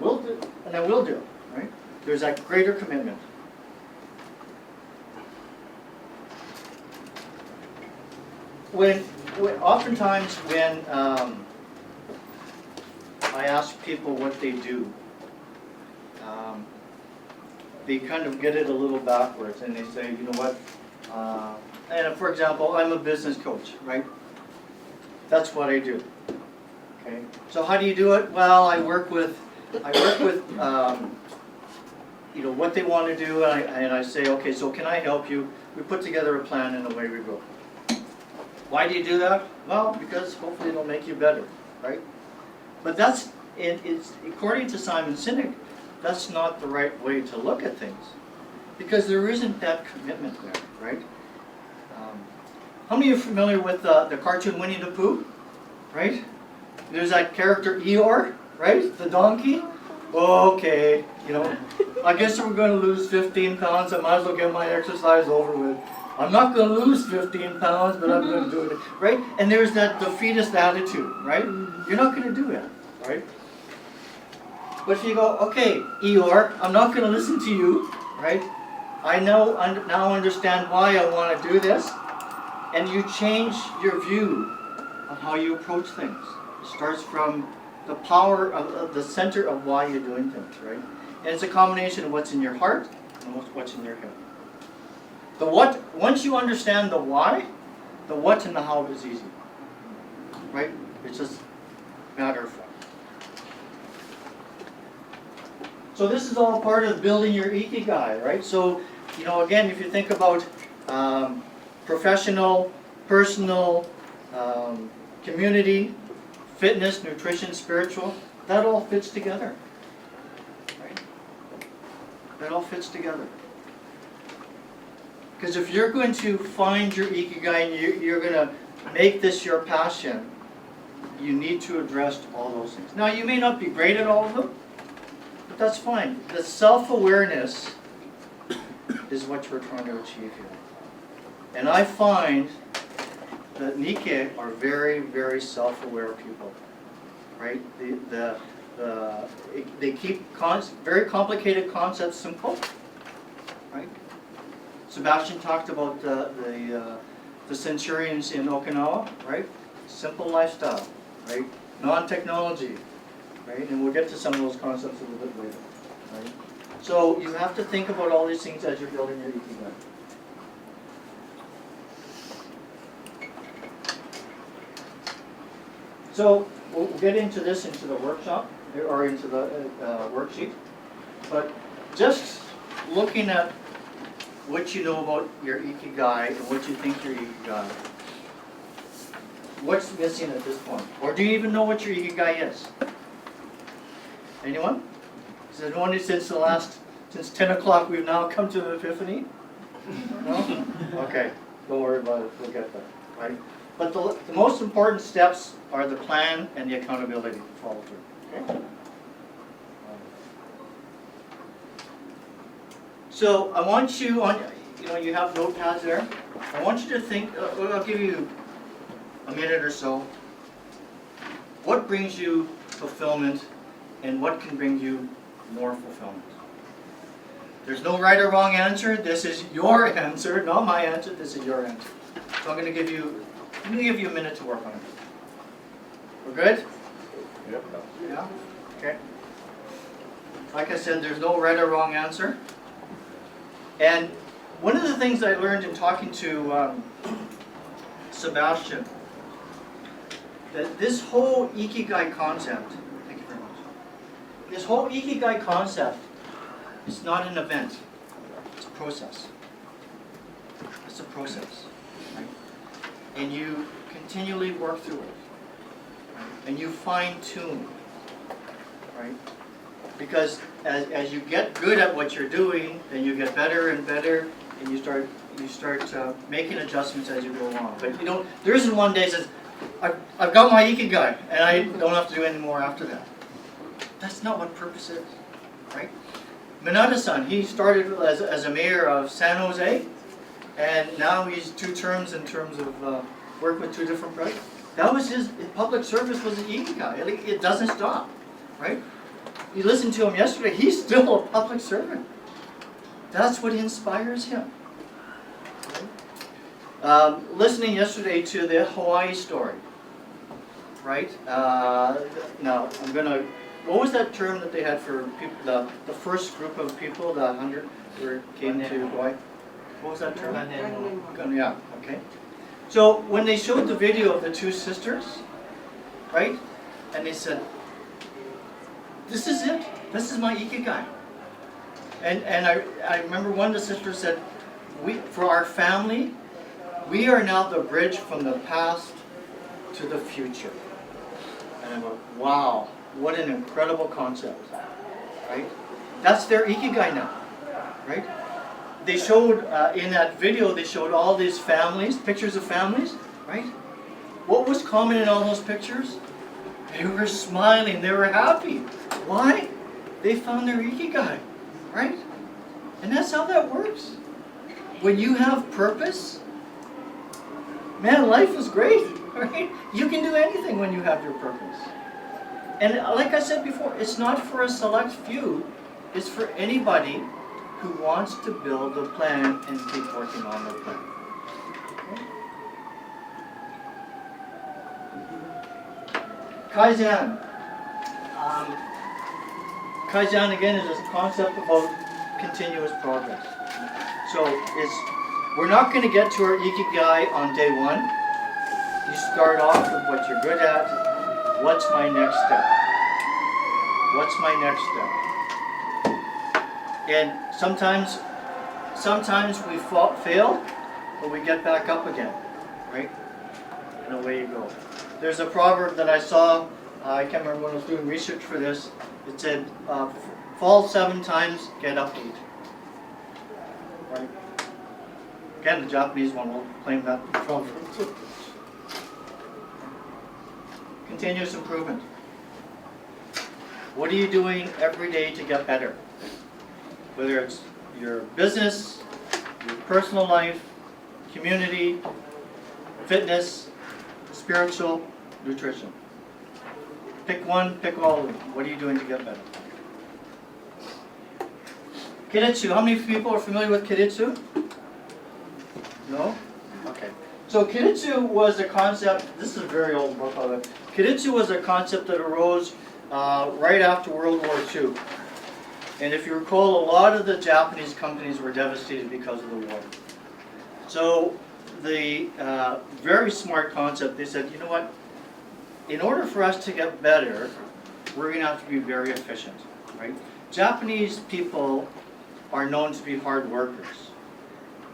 will do it, and I will do it. Right? There's that greater commitment. Oftentimes when I ask people what they do, they kind of get it a little backwards and they say, you know what, and for example, I'm a business coach, right? That's what I do. Okay. So how do you do it? Well, I work with what they want to do, and I say, okay, so can I help you? We put together a plan and away we go. Why do you do that? Well, because hopefully it'll make you better, right? But it's according to Simon Sinek, that's not the right way to look at things, because there isn't that commitment there, right? How many of you are familiar with the cartoon Winnie the Pooh, right? There's that character Eeyore, right? The donkey. Okay, I guess we're going to lose 15 pounds. I might as well get my exercise over with. I'm not going to lose 15 pounds, but I'm going to do it, right? And there's that defeatist attitude, right? You're not going to do that, right? But if you go, okay, Eeyore, I'm not going to listen to you, right? I now understand why I want to do this, and you change your view of how you approach things. It starts from the power of the center of why you're doing things, right? And it's a combination of what's in your heart and what's in your head. The what, once you understand the why, the what and the how is easy, right? It's just matter of fact. So this is all part of building your Ikigai, right? So, again, if you think about professional, personal, community, fitness, nutrition, spiritual, that all fits together. Right? That all fits together. Because if you're going to find your Ikigai and you're going to make this your passion, you need to address all those things. Now, you may not be great at all of them, but that's fine. The self-awareness is what we're trying to achieve here. And I find that Nikkei are very, very self-aware people, right? They keep very complicated concepts simple, right? Sebastian talked about the centurions in Okinawa, right? Simple lifestyle, right? Non-technology, right? And we'll get to some of those concepts a little bit later, right? So you have to think about all these things as you're building your Ikigai. So we'll get into this into the workshop, or into the worksheet. But just looking at what you know about your Ikigai and what you think your Ikigai, what's missing at this point? Or do you even know what your Ikigai is? Anyone? Is there anyone who since 10 o'clock we've now come to the epiphany? No? Okay, don't worry about it, we'll get there, right? But the most important steps are the plan and the accountability to follow through. Okay? So I want you you have notepads there. I want you to think. I'll give you a minute or so. What brings you fulfillment, and what can bring you more fulfillment? There's no right or wrong answer. This is your answer, not my answer. This is your answer. So I'm going to give you a minute to work on it. We're good? Yep. Yeah? Okay. Like I said, there's no right or wrong answer. And one of the things I learned in talking to Sebastian, that this whole Ikigai concept, thank you very much, this whole Ikigai concept is not an event, it's a process. It's a process, right? And you continually work through it, right? And you fine-tune, right? Because as you get good at what you're doing, then you get better and better, and you start making adjustments as you go along. But there isn't one day that says, I've got my Ikigai, and I don't have to do any more after that. That's not what purpose is, right? Minada-san, he started as a mayor of San Jose, and now he's 2 terms in terms of work with 2 different presidents. That was his public service was an Ikigai. It doesn't stop, right? You listened to him yesterday, he's still a public servant. That's what inspires him. Right? Listening yesterday to the Hawaii story, right? Now, what was that term that they had for people, the first group of people, the 100 who came to Hawaii? What was that term? Yeah, okay. So when they showed the video of the 2 sisters, right? And they said, this is it. This is my Ikigai. And I remember one of the sisters said, for our family, we are now the bridge from the past to the future. And I went, wow, what an incredible concept, right? That's their Ikigai now, right? They showed, in that video, they showed all these families, pictures of families, right? What was common in all those pictures? They were smiling, they were happy. Why? They found their Ikigai, right? And that's how that works. When you have purpose, man, life is great, right? You can do anything when you have your purpose. And like I said before, it's not for a select few, it's for anybody who wants to build a plan and keep working on their plan. Okay? Kaizen. Kaizen again is a concept about continuous progress. So we're not going to get to our Ikigai on day 1. You start off with what you're good at. What's my next step? What's my next step? And sometimes we fail, but we get back up again, right? And away you go. There's a proverb that I saw, I can't remember when I was doing research for this. It said, fall 7 times, get up 8. Right? Again, the Japanese one will claim that proverb too. Continuous improvement. What are you doing every day to get better? Whether it's your business, your personal life, community, fitness, spiritual, nutrition. Pick one, pick all of them. What are you doing to get better? Kiritsu. How many people are familiar with Kiritsu? No? Okay. So Kiritsu was a concept, this is a very old book of it. Kiritsu was a concept that arose right after World War II. And if you recall, a lot of the Japanese companies were devastated because of the war. So the very smart concept, they said, you know what? In order for us to get better, we're going to have to be very efficient, right? Japanese people are known to be hard workers.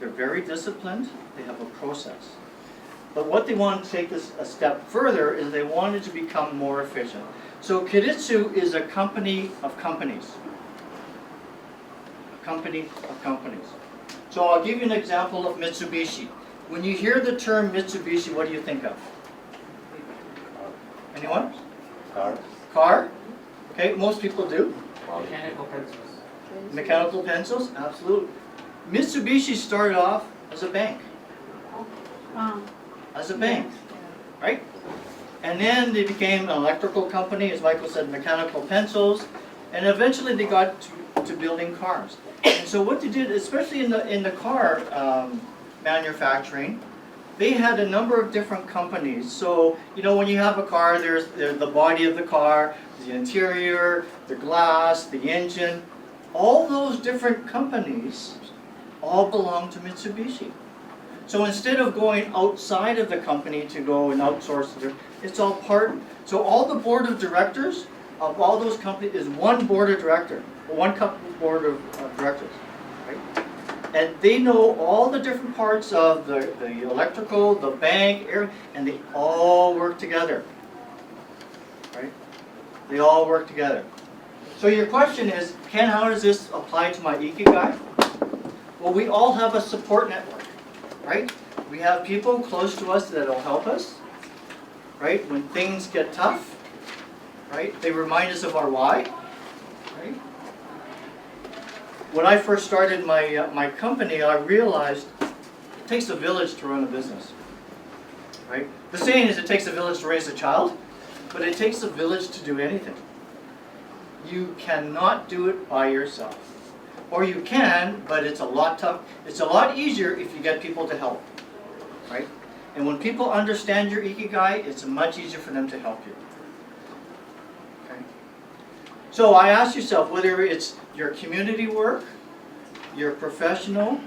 They're very disciplined. They have a process. But what they wanted to take this a step further is they wanted to become more efficient. So Kiritsu is a company of companies. A company of companies. So I'll give you an example of Mitsubishi. When you hear the term Mitsubishi, what do you think of? Anyone? Car. Car? Okay, most people do. Mechanical pencils. Mechanical pencils? Absolutely. Mitsubishi started off as a bank. As a bank, right? And then they became an electrical company, as Michael said, mechanical pencils, and eventually they got to building cars. And so what they did, especially in the car manufacturing, they had a number of different companies. So, you know, when you have a car, there's the body of the car, the interior, the glass, the engine. All those different companies all belong to Mitsubishi. So instead of going outside of the company to go and outsource it, it's all part. So all the board of directors of all those companies is one board of director, one board of directors, right? And they know all the different parts of the electrical, the bank, and they all work together, right? They all work together. So your question is, Ken, how does this apply to my Ikigai? Well, we all have a support network, right? We have people close to us that will help us, right? When things get tough, right? They remind us of our why, right? When I first started my company, I realized it takes a village to run a business, right? The saying is it takes a village to raise a child, but it takes a village to do anything. You cannot do it by yourself. Or you can, but it's a lot tough. It's a lot easier if you get people to help, right? And when people understand your Ikigai, it's much easier for them to help you. Okay? So I ask yourself, whether it's your community work, your professional,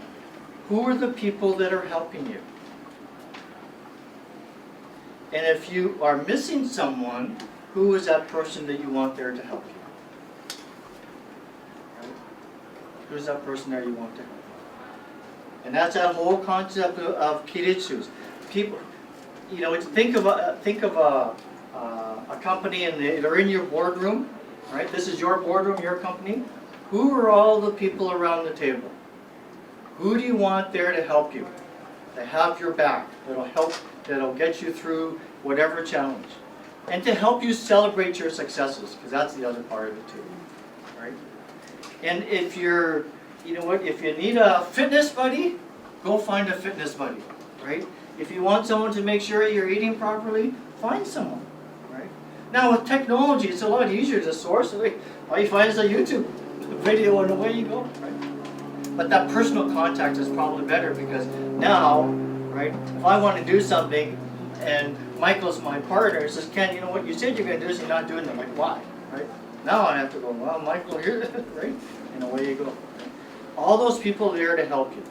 who are the people that are helping you? And if you are missing someone, who is that person that you want there to help you? Who's that person there you want to help? And that's that whole concept of kiritsus. People, you know, think of a company and they're in your boardroom, right? This is your boardroom, your company. Who are all the people around the table? Who do you want there to help you? To have your back, that'll help, that'll get you through whatever challenge. And to help you celebrate your successes, because that's the other part of it too, right? And if you're, you know what, if you need a fitness buddy, go find a fitness buddy, right? If you want someone to make sure you're eating properly, find someone, right? Now with technology, it's a lot easier to source. All you find is a YouTube video and away you go, right? But that personal contact is probably better because now, right, if I want to do something and Michael's my partner, he says, Ken, you know what, you said you're going to do this, you're not doing it. I'm like, why, right? Now I have to go, well, Michael, here, right? And away you go. All those people are there to help you.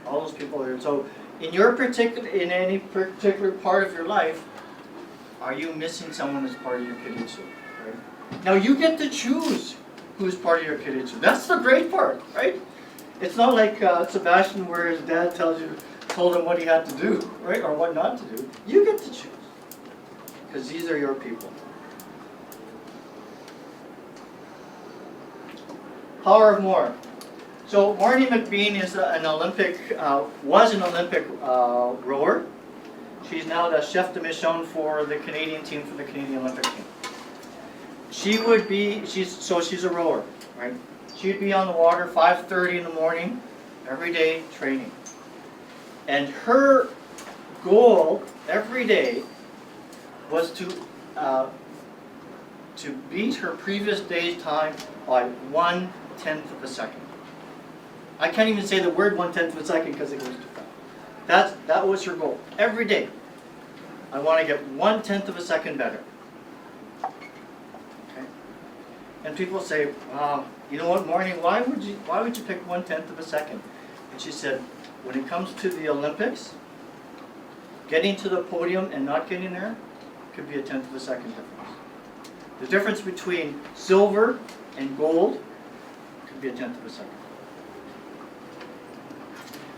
All those people are there. So, in any particular part of your life, are you missing someone as part of your kiritsu? Right? Now you get to choose who's part of your kiritsu. That's the great part, right? It's not like Sebastian, where his dad tells told him what he had to do, right, or what not to do. You get to choose, because these are your people. Power of more. So Marnie McBean is an Olympic, was an Olympic rower. She's now the chef de mission for the Canadian team, for the Canadian Olympic team. She would be, she's a rower, right? She'd be on the water 5:30 in the morning, every day training. And her goal every day was to beat her previous day's time by 1/10 of a second. I can't even say the word 1/10 of a second because it goes too fast. That was her goal every day. I want to get 1/10 of a second better. Okay. And people say, "Wow, you know what, Marnie? Why would you pick 1/10 of a second?" And she said, "When it comes to the Olympics, getting to the podium and not getting there could be a 1/10 of a second difference. The difference between silver and gold could be a 1/10 of a second."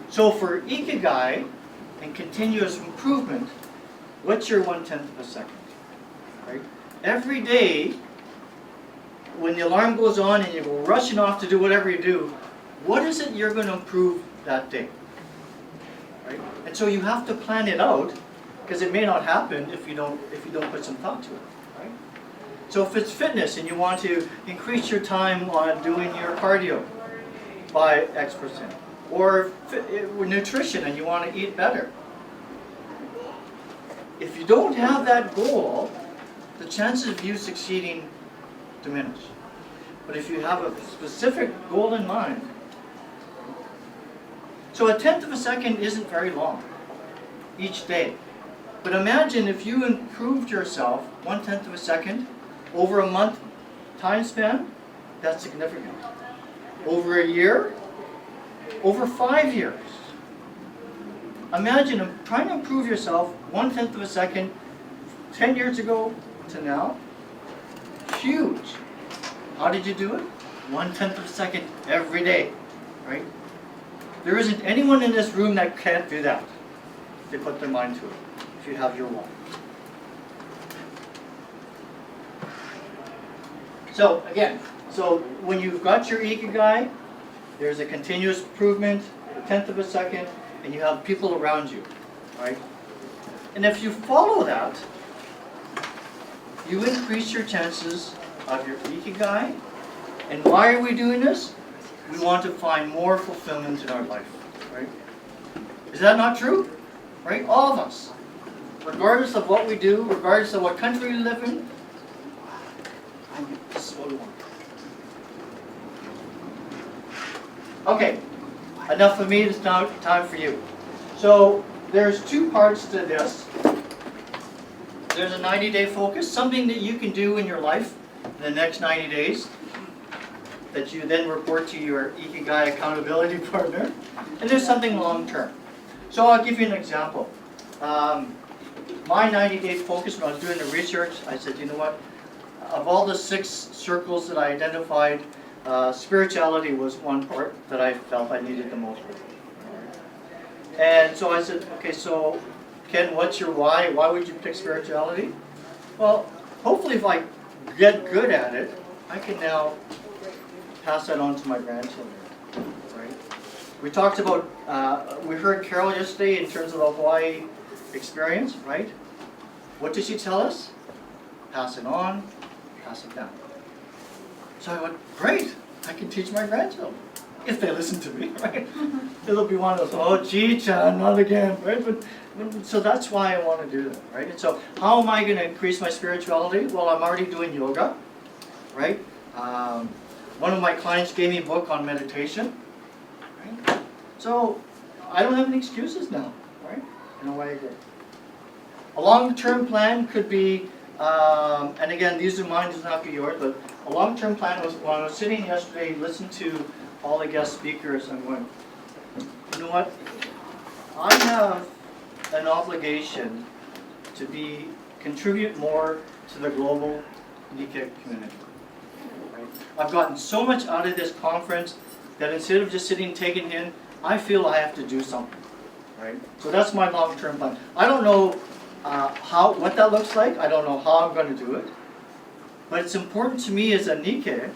So for Ikigai and continuous improvement, what's your 1/10 of a second? Right? Every day, when the alarm goes on and you go rushing off to do whatever you do, what is it you're going to improve that day? Right? And so you have to plan it out, because it may not happen if you don't put some thought to it. Right? So if it's fitness and you want to increase your time on doing your cardio by X%, or nutrition and you want to eat better, if you don't have that goal, the chances of you succeeding diminish. But if you have a specific goal in mind, so 1/10 of a second isn't very long each day. But imagine if you improved yourself 1/10 of a second over a month time span, that's significant. Over a year, over 5 years. Imagine trying to improve yourself 1/10 of a second 10 years ago to now. Huge. How did you do it? 1/10 of a second every day, right? There isn't anyone in this room that can't do that if they put their mind to it, if you have your why. So again, when you've got your Ikigai, there's a continuous improvement, 1/10 of a second, and you have people around you, right? And if you follow that, you increase your chances of your Ikigai. And why are we doing this? We want to find more fulfillment in our life, right? Is that not true? Right? All of us. Regardless of what we do, regardless of what country we live in, this is what we want. Okay, enough of me, it's now time for you. So there's two parts to this. There's a 90-day focus, something that you can do in your life in the next 90 days that you then report to your Ikigai accountability partner. And there's something long-term. So I'll give you an example. My 90-day focus, when I was doing the research, I said, you know what? Of all the 6 circles that I identified, spirituality was one part that I felt I needed the most. And so I said, okay, so Ken, what's your why? Why would you pick spirituality? Well, hopefully if I get good at it, I can now pass that on to my grandchildren, right? We talked about, we heard Carol yesterday in terms of the Hawaii experience, right? What did she tell us? Pass it on, pass it down. So I went, great, I can teach my grandchildren, if they listen to me, right? It'll be one of those, oh gee-chan, not again, right? But so that's why I want to do that, right? And so how am I going to increase my spirituality? Well, I'm already doing yoga, right? One of my clients gave me a book on meditation, right? So I don't have any excuses now, right? In a way I did. A long-term plan could be, and again, these are mine, doesn't have to be yours, but a long-term plan was, when I was sitting yesterday, listened to all the guest speakers, I'm going, you know what? I have an obligation to contribute more to the global Nikkei community. Right? I've gotten so much out of this conference that instead of just sitting taking in, I feel I have to do something. right? So that's my long-term plan. I don't know what that looks like. I don't know how I'm going to do it. But it's important to me as a Nikkei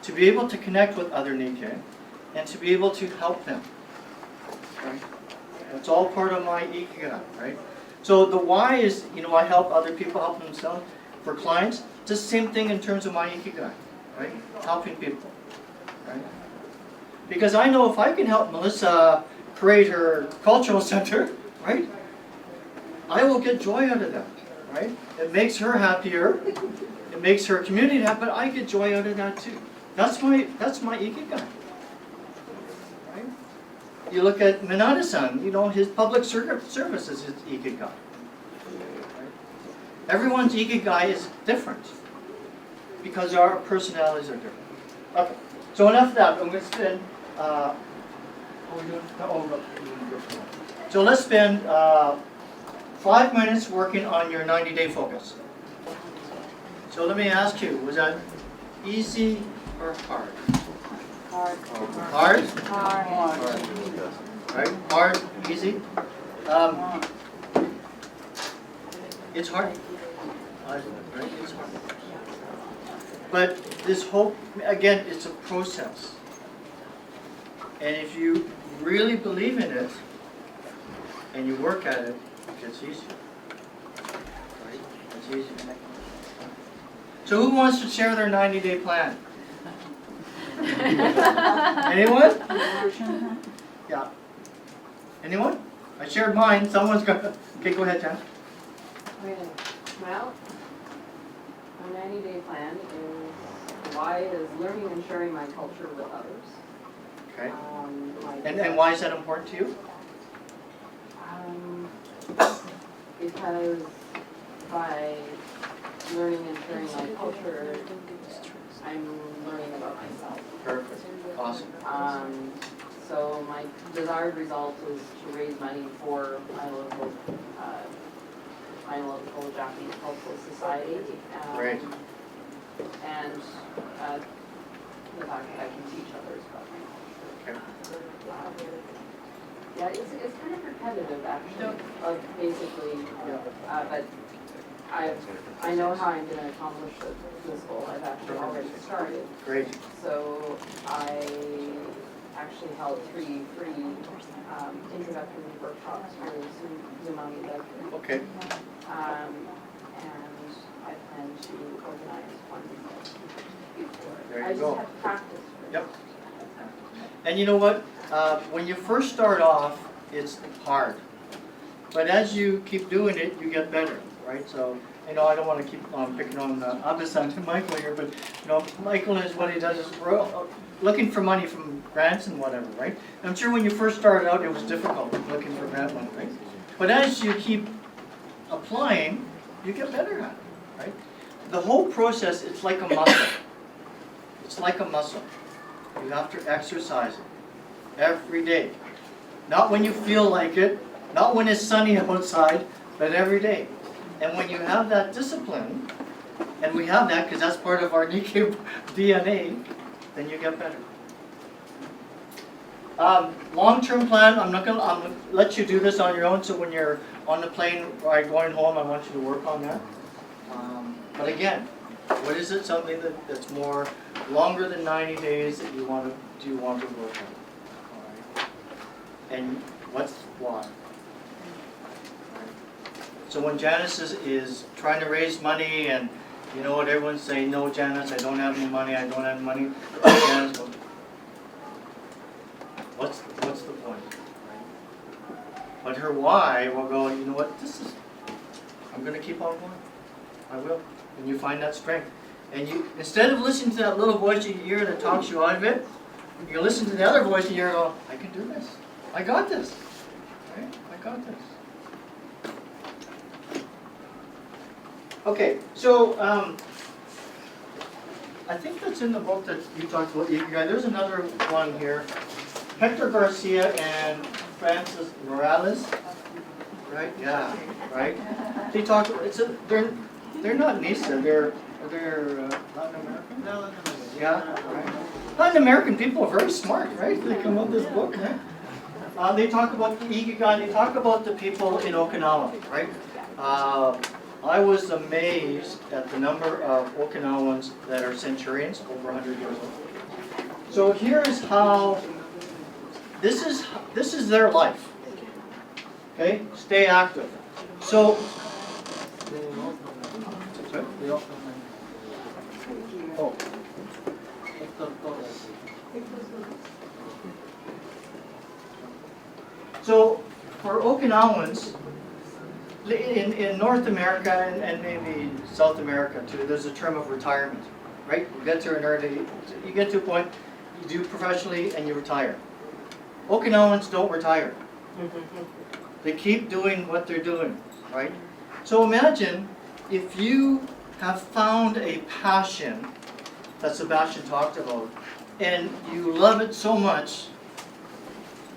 to be able to connect with other Nikkei and to be able to help them. Right? It's all part of my Ikigai, right? So the why is, I help other people help themselves. For clients, it's the same thing in terms of my Ikigai, right? Helping people, right? Because I know if I can help Melissa create her cultural center, right? I will get joy out of that, right? It makes her happier. It makes her community happy, but I get joy out of that too. That's my Ikigai. Right? You look at Minada-san, his public service is his Ikigai. Right? Everyone's Ikigai is different because our personalities are different. Okay, so enough of that. I'm going to spend, so let's spend 5 minutes working on your 90-day focus. So let me ask you, was that easy or hard? Hard. Hard? Hard. Right? Hard, easy? It's hard. Right? It's hard. But this whole, again, it's a process. And if you really believe in it and you work at it, it gets easier. Right? It's easier. So who wants to share their 90-day plan? Anyone? Yeah. Anyone? I shared mine. Someone's got. Okay, go ahead, Jan. Well, my 90-day plan is why is learning and sharing my culture with others. Okay. And why is that important to you? Because by learning and sharing my culture, I'm learning about myself. Perfect. Awesome. So my desired result is to raise money for my local Japanese Cultural Society. Great. And the fact that I can teach others about my culture. Okay. Yeah, it's kind of repetitive actually, of basically, but I know how I'm going to accomplish this goal. I've actually already started. Great. So I actually held 3 free introductory workshops for Zumami Videographer. Okay. And I plan to organize one before. There I you just go. have to practice first. Yep. And you know what? When you first start off, it's hard. But as you keep doing it, you get better, right? So, I don't want to keep picking on Abe-san and Michael here, but, Michael is what he does is looking for money from grants and whatever, right? And I'm sure when you first started out, it was difficult looking for grant money, right? But as you keep applying, you get better at it, right? The whole process, it's like a muscle. It's like a muscle. You have to exercise it every day. Not when you feel like it, not when it's sunny outside, but every day. And when you have that discipline, and we have that because that's part of our Nikkei DNA, then you get better. Long-term plan, I'm gonna let you do this on your own, so when you're on the plane or going home, I want you to work on that. But again, what is it, something that's more longer than 90 days that you want to work on? All right. And what's why? So when Janice is trying to raise money and you know what, everyone's saying, no Janice, I don't have any money, I don't have any money. Janice goes, what's the point? Right? But her why will go, you know what, I'm going to keep on going. I will. And you find that strength. And you, instead of listening to that little voice in your ear that talks you out of it, you listen to the other voice in your ear and go, I can do this. I got this. Right? I got this. Okay, so I think that's in the book that you talked about. There's another one here. Hector Garcia and Francis Morales. Right? Yeah. Right. They talk. They're not Nisa. They're Latin American. No, no. Yeah. Right. Latin American people are very smart, right? They come up with this book, right? They talk about the Ikigai, they talk about the people in Okinawa, right? I was amazed at the number of Okinawans that are centurions, over 100 years old. So here's how, this is their life. Okay, stay active. So, oh. So, for Okinawans, in North America and maybe South America too, there's a term of retirement, right? You get to a point, you do professionally and you retire. Okinawans don't retire. They keep doing what they're doing, right? So imagine if you have found a passion that Sebastian talked about, and you love it so much,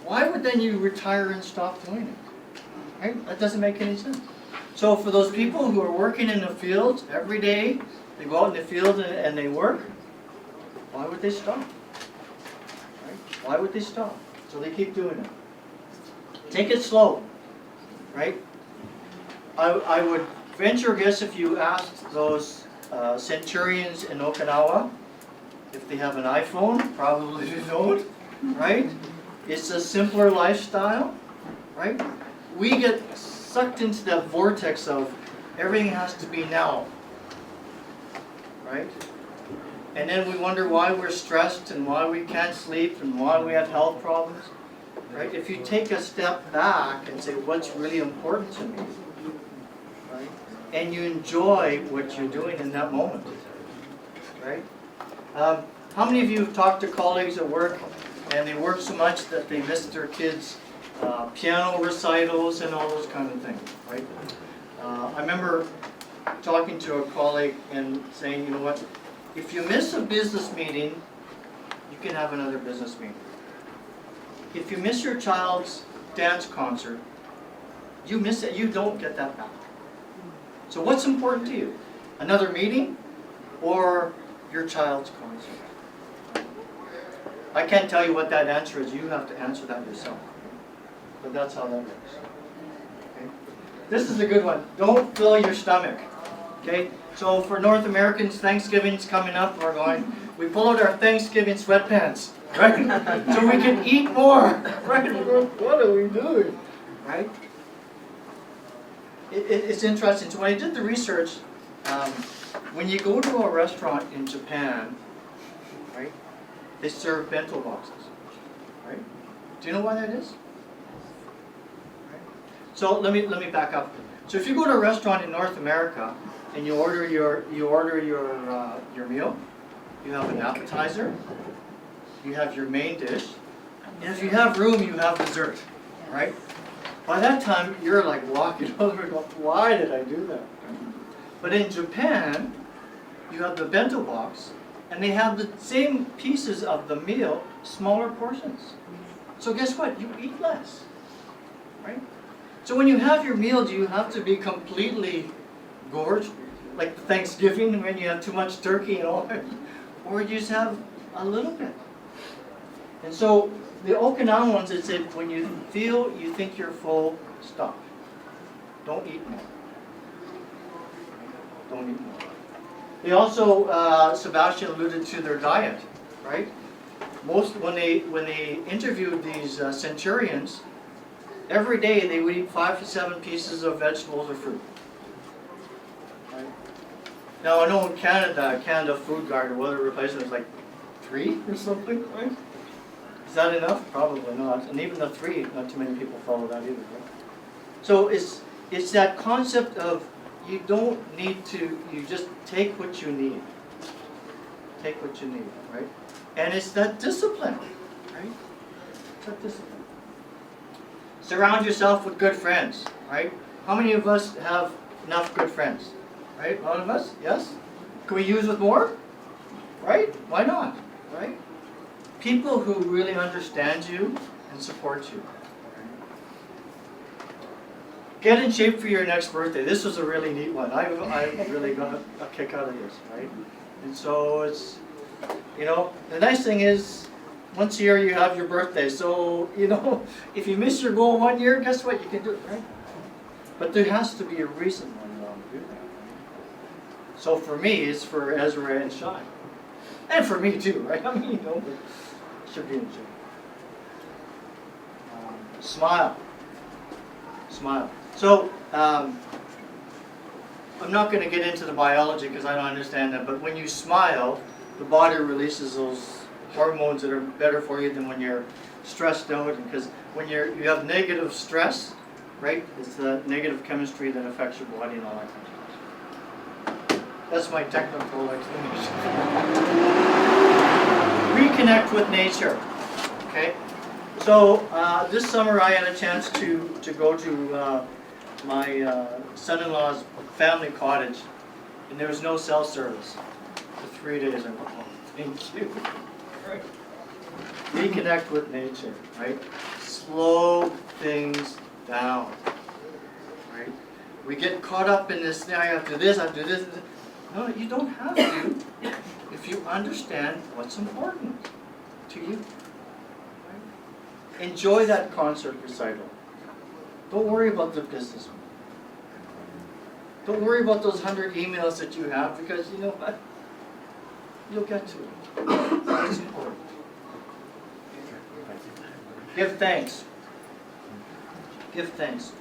why would then you retire and stop doing it? Right? That doesn't make any sense. So for those people who are working in the field every day, they go out in the field and they work, why would they stop? Right? Why would they stop? So they keep doing it. Take it slow, right? I would venture a guess if you asked those centurions in Okinawa if they have an iPhone, probably they don't, right? It's a simpler lifestyle, right? We get sucked into that vortex of everything has to be now, right? And then we wonder why we're stressed and why we can't sleep and why we have health problems, right? If you take a step back and say, what's really important to me, right? And you enjoy what you're doing in that moment, right? How many of you have talked to colleagues at work and they work so much that they miss their kids' piano recitals and all those kind of things, right? I remember talking to a colleague and saying, you know what, if you miss a business meeting, you can have another business meeting. If you miss your child's dance concert, you miss it, you don't get that back. So what's important to you? Another meeting or your child's concert? I can't tell you what that answer is. You have to answer that yourself. But that's how that works. Okay? This is a good one. Don't fill your stomach. Okay? So for North Americans, Thanksgiving's coming up. We pull out our Thanksgiving sweatpants, right? So we can eat more. Right? What are we doing? Right? It's interesting. So when I did the research, when you go to a restaurant in Japan, right, they serve bento boxes, right? Do you know why that is? Right. So let me back up. So if you go to a restaurant in North America and you order your meal, you have an appetizer, you have your main dish, and if you have room, you have dessert, right? By that time, you're like walking over and going, why did I do that? But in Japan, you have the bento box, and they have the same pieces of the meal, smaller portions. So guess what? You eat less, right? So when you have your meal, do you have to be completely gorged, like Thanksgiving when you have too much turkey and all, or you just have a little bit? And so the Okinawans, it said, when you feel you think you're full, stop. Don't eat more. Don't eat more. They also, Sebastian alluded to their diet, right? When they interviewed these centurions, every day they would eat 5 to 7 pieces of vegetables or fruit. Right? Now I know in Canada Food Guard or weather replacement is like 3 or something, right? Is that enough? Probably not. And even the 3, not too many people follow that either. Right? So it's that concept of you don't need to, you just take what you need. Take what you need, right? And it's that discipline, right? It's that discipline. Surround yourself with good friends, right? How many of us have enough good friends? Right? A lot of us? Yes? Can we use with more? Right? Why not? Right? People who really understand you and support you. Get in shape for your next birthday. This was a really neat one. I really got a kick out of this, right? And so it's, you know, the nice thing is once a year you have your birthday, so, you know, if you miss your goal 1 year, guess what, you can do it, right? But there has to be a reason why you want to do that, right? So for me, it's for Ezra and Shai. And for me too, right? I mean, you know, but it should be enjoyed. Smile. Smile. So, I'm not going to get into the biology because I don't understand that, but when you smile, the body releases those hormones that are better for you than when you're stressed out. Because when you have negative stress, right, it's the negative chemistry that affects your body and all that kind of stuff. That's my technical explanation. Reconnect with nature. Okay? So this summer I had a chance to go to my son-in-law's family cottage, and there was no cell service for 3 days. I went, oh, thank you. Right. Reconnect with nature, right? Slow things down, right? We get caught up in this, I have to do this, I have to do this. No, you don't have to if you understand what's important to you. Enjoy that concert recital. Don't worry about the business. Don't worry about those 100 emails that you have, because you know what? You'll get to it. It's important. Give thanks. Give thanks.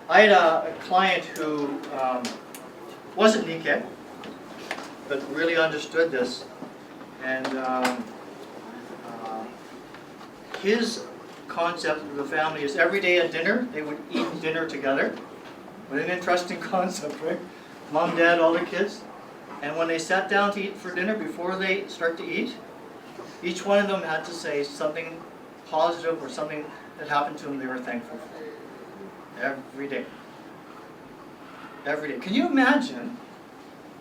I had a client who wasn't Nikkei, but really understood this, and his concept of the family is every day at dinner, they would eat dinner together. What an interesting concept, right? Mom, dad, all the kids. And when they sat down to eat for dinner, before they start to eat, each one of them had to say something positive or something that happened to them they were thankful for. Every day. Every day. Can you imagine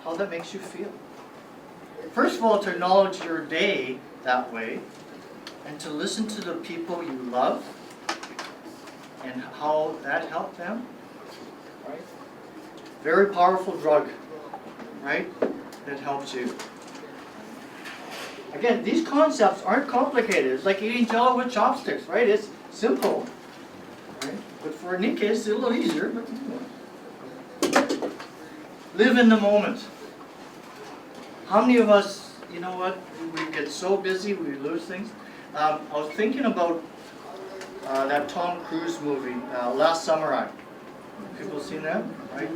how that makes you feel? First of all, to acknowledge your day that way, and to listen to the people you love and how that helped them, right? Very powerful drug, right? That helps you. Again, these concepts aren't complicated. It's like eating Jello with chopsticks, right? It's simple, right? But for Nikkeis, it's a little easier. But live in the moment. How many of us, you know what? We get so busy, we lose things. I was thinking about that Tom Cruise movie, Last Samurai. People seen that, right?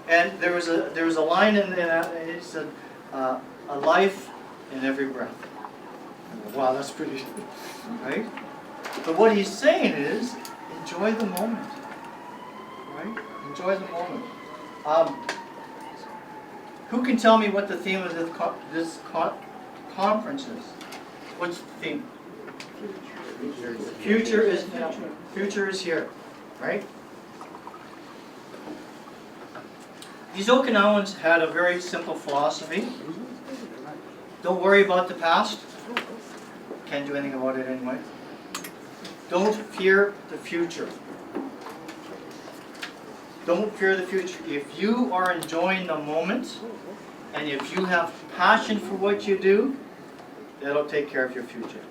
And there was a line in that, and it said, "A life in every breath." Wow, that's pretty, right? But what he's saying is, enjoy the moment, right? Enjoy the moment. Who can tell me what the theme of this conference is? What's the theme? Future is here, right? These Okinawans had a very simple philosophy. Don't worry about the past. Can't do anything about it anyway. Don't fear the future. Don't fear the future. If you are enjoying the moment, and if you have passion for what you do, that'll take care of your future.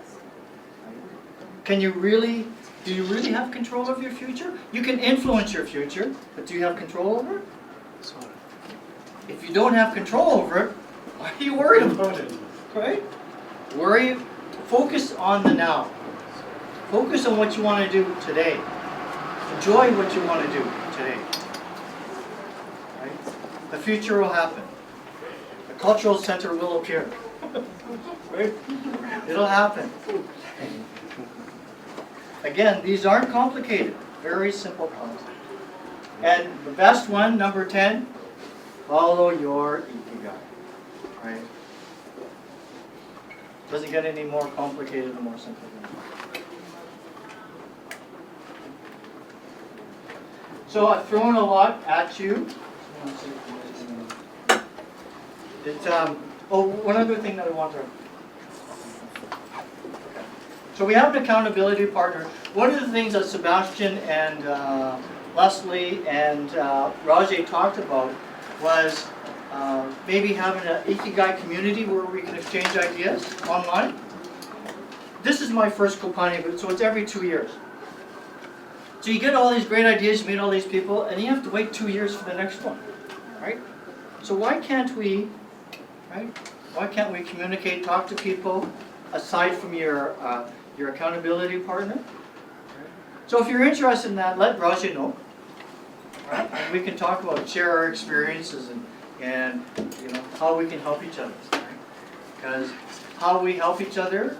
Do you really have control of your future? You can influence your future, but do you have control over it? If you don't have control over it, why are you worried about it? Right? Focus on the now. Focus on what you want to do today. Enjoy what you want to do today. Right? The future will happen. The cultural center will appear. Right? It'll happen. Again, these aren't complicated. Very simple concept. And the best one, number 10, follow your Ikigai. Right? Doesn't get any more complicated or more simple than that. So I've thrown a lot at you. One other thing that I want to. So we have an accountability partner. One of the things that Sebastian and Leslie and Rajay talked about was maybe having an Ikigai community where we can exchange ideas online. this is my first COPANI, so it's every 2 years. So you get all these great ideas, you meet all these people, and you have to wait 2 years for the next one, right? So why can't we, right? Why can't we communicate, talk to people, aside from your accountability partner? So if you're interested in that, let Raja know. Right? And we can talk about, share our experiences and you know, how we can help each other. Right? Because how we help each other,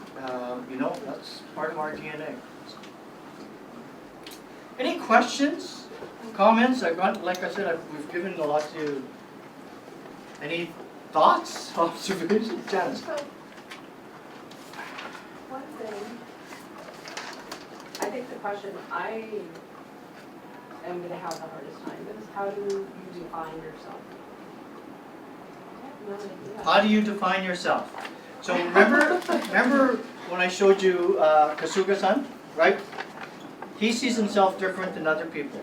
you know, that's part of our DNA. Any questions, comments? Like I said, we've given a lot to you. Any thoughts, observations, Janice? So, one thing, I think the question I am going to have the hardest time with is how do you define yourself? I have no idea. How do you define yourself? So remember when I showed you Kasuga-san, right? He sees himself different than other people.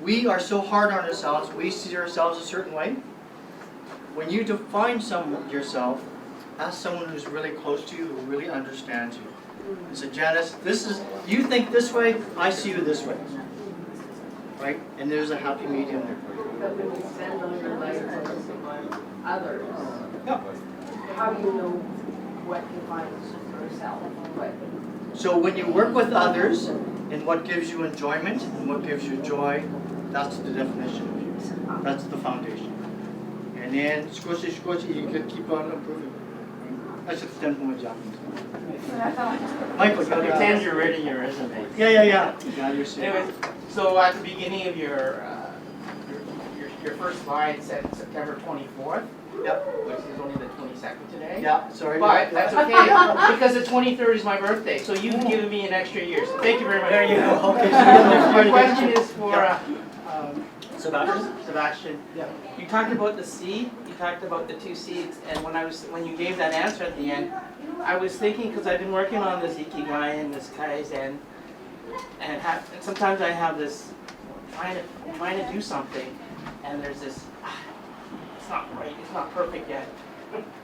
We are so hard on ourselves, we see ourselves a certain way. When you define yourself, ask someone who's really close to you, who really understands you. And so Janice, you think this way, I see you this way. Right? And there's a happy medium there for you. But when you spend all your life focusing on others, Yeah. how do you know what defines yourself? So when you work with others, and what gives you enjoyment, and what gives you joy, that's the definition of you. That's the foundation. And then, skoshi, you can keep on improving. I should stand for my Japanese. Michael, you got Pretend you're reading your resume. Yeah. Yeah, you're Anyways, so at the beginning of your first slide said September 24th, Yep. which is only the 22nd today. Yeah, sorry. But that's okay, because the 23rd is my birthday, so you've given me an extra year, so thank you very much. There you go. Okay, so My question is for Sebastian. Yeah. You talked about the seed, you talked about the 2 seeds, and when you gave that answer at the end, I was thinking, because I've been working on this Ikigai and this Kaizen, and sometimes I have this trying to do something, and there's this, it's not right, it's not perfect yet.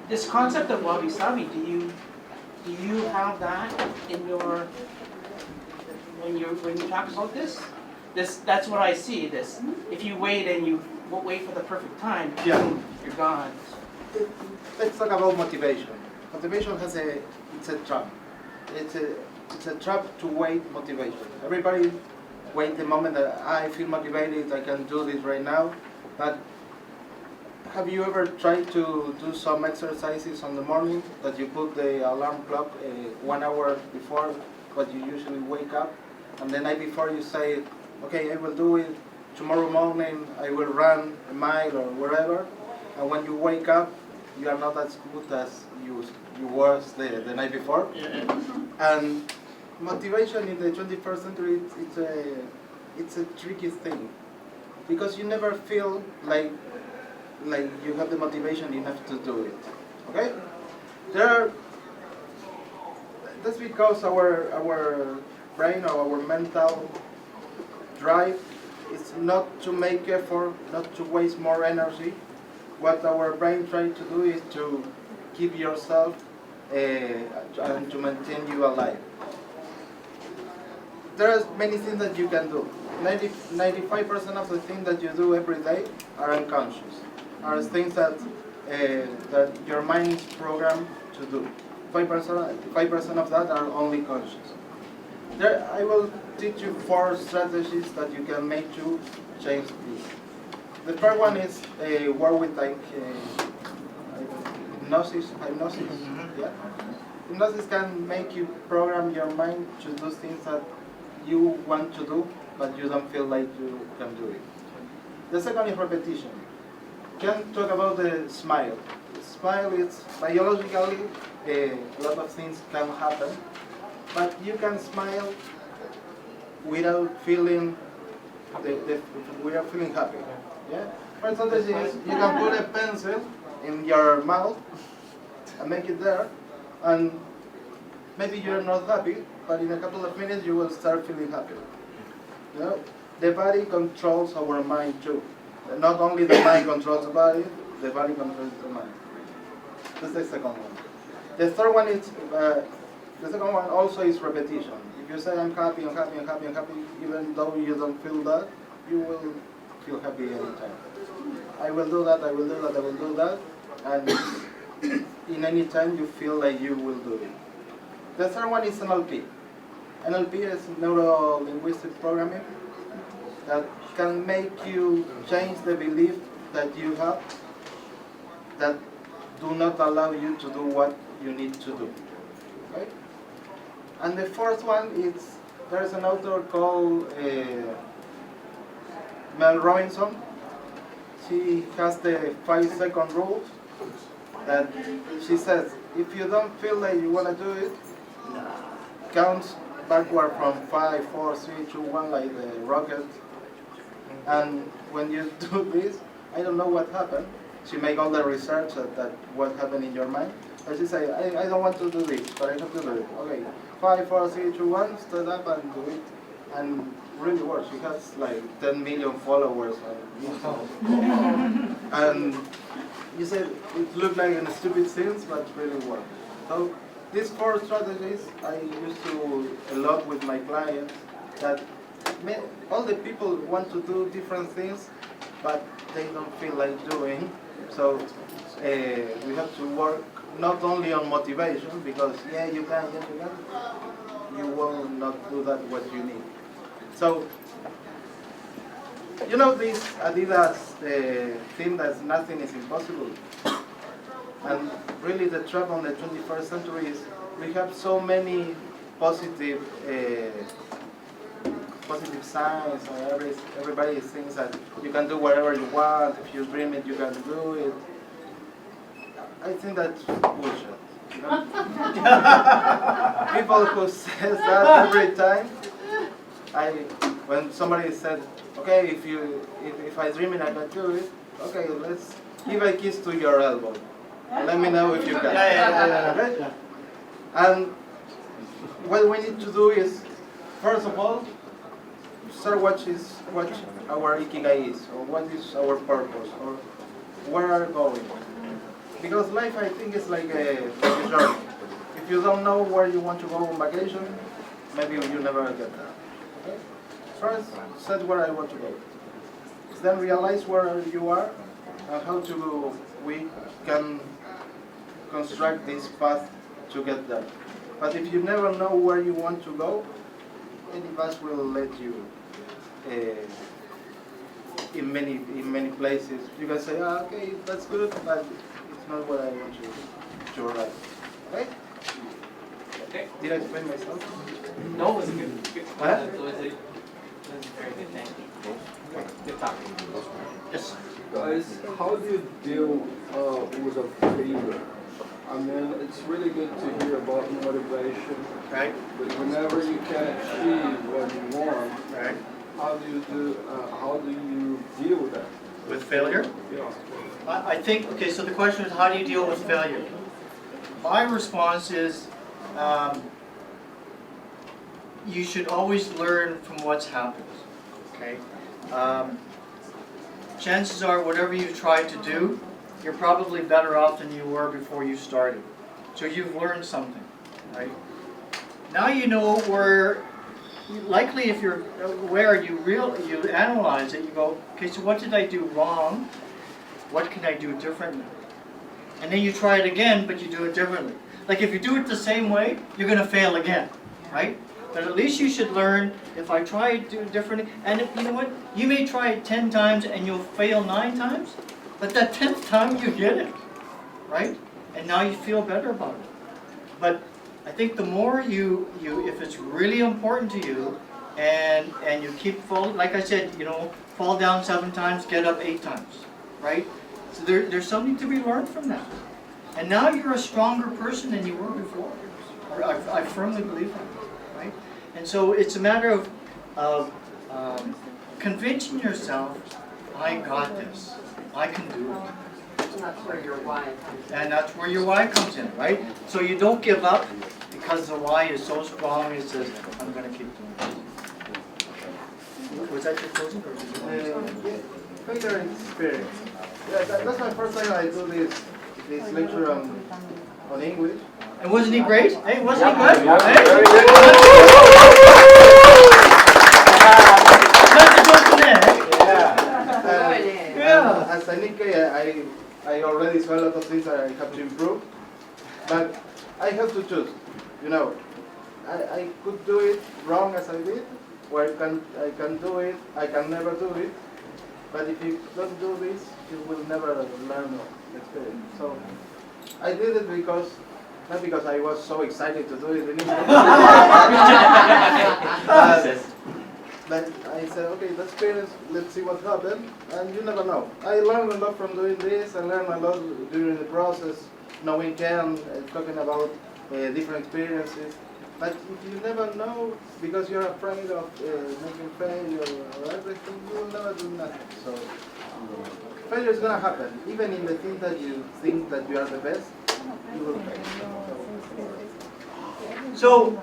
This concept of wabi-sabi, do you have that in your, when you talk about this? That's what I see, this, if you wait and you won't wait for the perfect time, Yeah. you're gone. Let's talk about motivation. Motivation it's a trap. It's a trap to wait motivation. Everybody wait the moment that I feel motivated, I can do this right now. But have you ever tried to do some exercises on the morning that you put the alarm clock 1 hour before what you usually wake up, and the night before you say, okay, I will do it tomorrow morning, I will run a mile or wherever, and when you wake up, you are not as good as you was the night before. And motivation in the 21st century, it's a tricky thing, because you never feel like you have the motivation enough to do it. Okay? That's because our brain or our mental drive is not to make effort, not to waste more energy. What our brain tries to do is to keep yourself and to maintain you alive. There are many things that you can do. 95% of the things that you do every day are unconscious, are things that your mind is programmed to do. 5% of that are only conscious. I will teach you 4 strategies that you can make to change this. The first one is work with hypnosis. Yeah. Hypnosis can make you program your mind to do things that you want to do, but you don't feel like you can do it. The second is repetition. Can talk about the smile. The smile is biologically a lot of things can happen, but you can smile without feeling without feeling happy. Yeah. For example, you can put a pencil in your mouth and make it there, and maybe you're not happy, but in a couple of minutes you will start feeling happy. You know? The body controls our mind too. Not only the mind controls the body controls the mind. That's the second one. The third one is The second one also is repetition. If you say I'm happy, I'm happy, I'm happy, I'm happy, even though you don't feel that, you will feel happy anytime. I will do that, I will do that, I will do that, and in any time you feel like you will do it. The third one is NLP. NLP is neuro-linguistic programming that can make you change the belief that you have that do not allow you to do what you need to do. Okay? And the fourth one is, there's an author called Mel Robinson. She has the 5-second rule that she says, if you don't feel like you want to do it, count backward from 5, 4, 3, 2, 1 like the rocket. And when you do this, I don't know what happened. She make all the research that what happened in your mind. And she say, I don't want to do this, but I have to do it. Okay, 5, 4, 3, 2, 1, stand up and do it. And really works. She has like 10 million followers on Instagram. And you said it looked like a stupid things, but really works. So these 4 strategies I use to a lot with my clients. That all the people want to do different things, but they don't feel like doing. So we have to work not only on motivation, because yeah, you can, you will not do that what you need. So, you know this Adidas theme that nothing is impossible. And really the trap on the 21st century is we have so many positive signs, and everybody thinks that you can do whatever you want, if you dream it, you can do it. I think that's bullshit. You know? People who says that every time, when somebody said, okay, if I dream it, I can do it, okay, let's give a kiss to your elbow. Let me know if you can. Okay? And what we need to do is, first of all, start what our Ikigai is, or what is our purpose, or where are we going. Because life, I think, is like a journey. If you don't know where you want to go on vacation, maybe you never get there. Okay? First, set where I want to go. Then realize where you are and how we can construct this path to get there. But if you never know where you want to go, any bus will let you in many places. You can say, oh, okay, that's good, but it's not what I want to arrive. Okay? Okay. Did I explain myself? No, it was a good Huh? it was a very good, thank you. Good talk. Yes. Guys, how do you deal with a failure? I mean, it's really good to hear about motivation, Right. but whenever you can't achieve what you want, Right. how do you deal with that? With failure? Yeah. I think, okay, so the question is, how do you deal with failure? My response is, you should always learn from what's happened, okay? Chances are, whatever you try to do, you're probably better off than you were before you started. So you've learned something, right? Now you know where, likely if you're aware, you analyze it, you go, okay, so what did I do wrong? What can I do differently? And then you try it again, but you do it differently. Like if you do it the same way, you're going to fail again, right? But at least you should learn, if I try to do it differently, and you know what? You may try it 10 times and you'll fail 9 times, but that 10th time you get it, right? And now you feel better about it. But I think the more if it's really important to you, and you keep falling, like I said, fall down 7 times, get up 8 times, right? So there's something to be learned from that. And now you're a stronger person than you were before. I firmly believe that, right? And so it's a matter of convincing yourself, I got this, I can do it. And that's where your why comes in. And that's where your why comes in, right? So you don't give up because the why is so strong, it says, I'm going to keep doing it. Was that your closing? Or did you want to- Failure experience. Yeah, that's my first time I do this lecture on English. And wasn't he great? Hey, wasn't he Yeah, good? yeah, Hey? very good. That's a good one, eh? Yeah. As a Nikkei, I already saw a lot of things that I have to improve, but I have to choose. You know, I could do it wrong as I did, or I can do it, I can never do it. But if you don't do this, you will never learn or experience. So I did it because, not because I was so excited to do it initially. But I said, okay, let's experience, let's see what happened, and you never know. I learned a lot from doing this, I learned a lot during the process, knowing Ken, talking about different experiences. But if you never know, because you're afraid of making failure or everything, you will never do nothing. So failure is going to happen. Even in the thing that you think that you are the best, you will fail. So,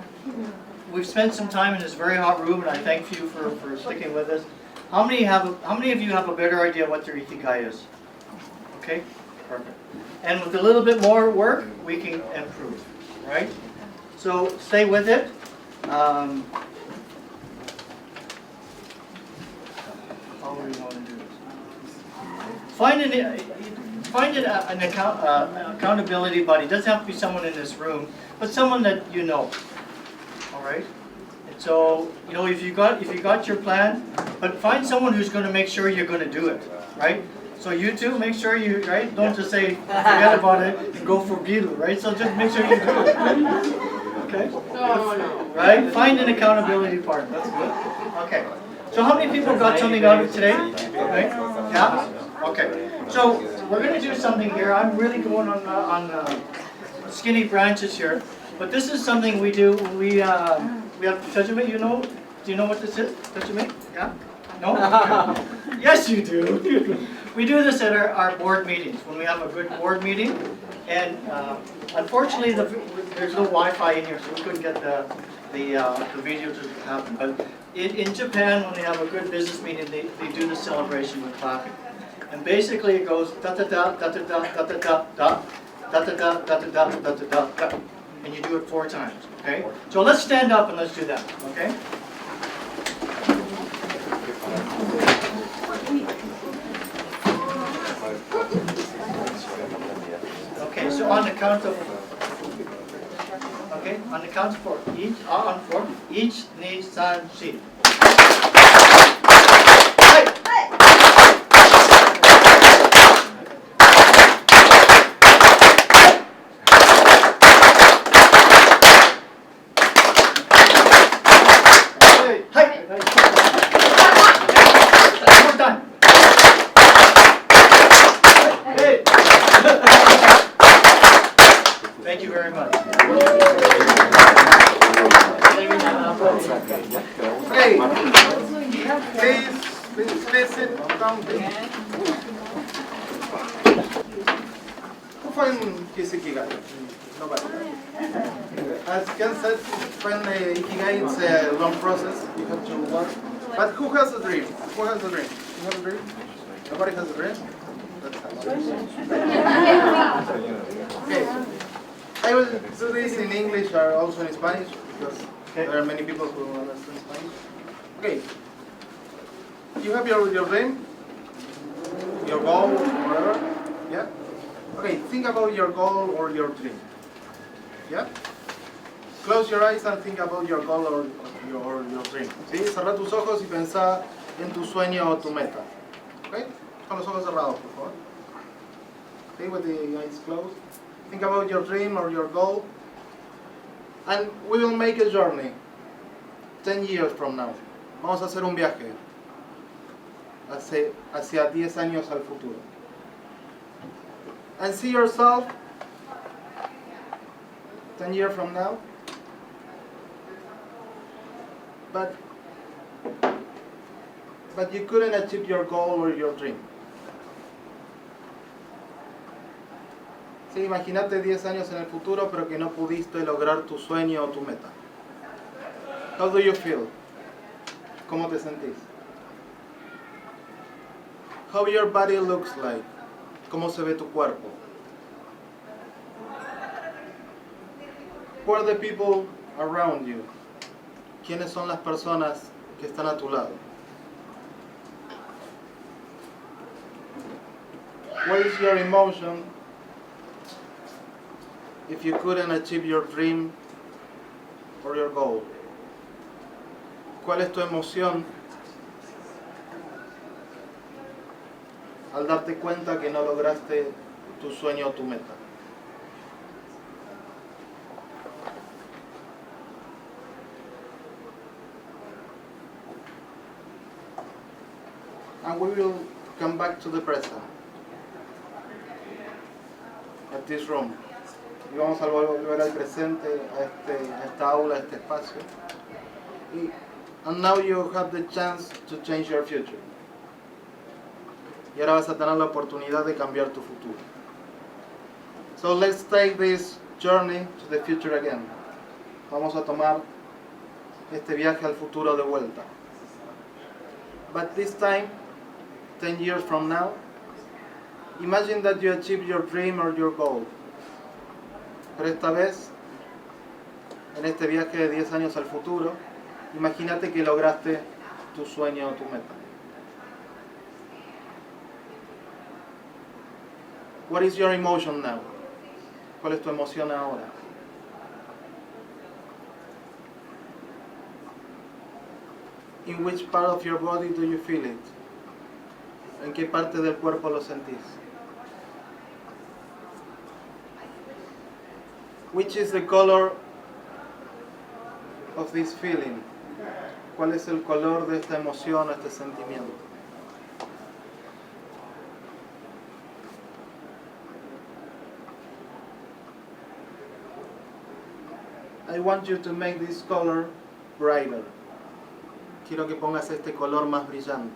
we've spent some time in this very hot room, and I thank you for sticking with us. How many of you have a better idea what their ikigai is? Okay, perfect. And with a little bit more work, we can improve, right? So stay with it. How do we want to do this? Find an accountability buddy. It doesn't have to be someone in this room, but someone that you know. All right. And so if you got your plan, but find someone who's going to make sure you're going to do it, right? So you two, make sure you don't just say forget about it and go for Bilu, right? So just make sure you do it. Okay. No. Right? Find an accountability partner. That's good. Okay. So how many people got something out of today? Right? Yeah? Okay. So we're going to do something here. I'm really going on skinny branches here. But this is something we do. We have Hoshimi, do you know what this is? Hoshimi? Yeah? No? Okay. Yes, you do. We do this at our board meetings, when we have a good board meeting. And unfortunately, there's no Wi-Fi in here, so we couldn't get the video to happen. But in Japan, when they have a good business meeting, they do the celebration with clapping. And basically, it goes da da da da da da da da da da da da da da da da da, and you do it 4 times. Okay. So let's stand up and let's do that. Okay. Okay, so on the count of 4, each needs 3, 4. Thank you very much. Okay, please sit down. Who find his ikigai? Nobody. As Ken said, find the ikigai, it's a long process. You have to work. But who has a dream? Who has a dream? You have a dream? Nobody has a dream? Okay. I will do this in English or also in Spanish because there are many people who understand Spanish. Okay. You have your dream, your goal, whatever. Yeah? Okay, think about your goal or your dream. Yeah? Close your eyes and think about your goal or your dream. ¿Sí? Cerra tus ojos y pensá en tu sueño o tu meta. Okay? Con los ojos cerrados, por favor. Okay, with the eyes closed. Think about your dream or your goal. And we will make a journey 10 years from now. Vamos a hacer un viaje hacia 10 años al futuro. And see yourself 10 years from now. But you couldn't achieve your goal or your dream. Sí, imagínate 10 años en el futuro, pero que no pudiste lograr tu sueño o tu meta. How do you feel? ¿Cómo te sentís? How your body looks like? ¿Cómo se ve tu cuerpo? Who are the people around you? ¿Quiénes son las personas que están a tu lado? What is your emotion if you couldn't achieve your dream or your goal? ¿Cuál es tu emoción al darte cuenta que no lograste tu sueño o tu meta? And we will come back to the present, at this room. Y vamos a volver al presente, a esta aula, a este espacio. And now you have the chance to change your future. Y ahora vas a tener la oportunidad de cambiar tu futuro. So let's take this journey to the future again. Vamos a tomar este viaje al futuro de vuelta. But this time, 10 years from now, imagine that you achieve your dream or your goal. Pero esta vez, en este viaje de 10 años al futuro, imagínate que lograste tu sueño o tu meta. What is your emotion now? ¿Cuál es tu emoción ahora? In which part of your body do you feel it? ¿En qué parte del cuerpo lo sentís? Which is the color of this feeling? ¿Cuál es el color de esta emoción, este sentimiento? I want you to make this color brighter. Quiero que pongas este color más brillante.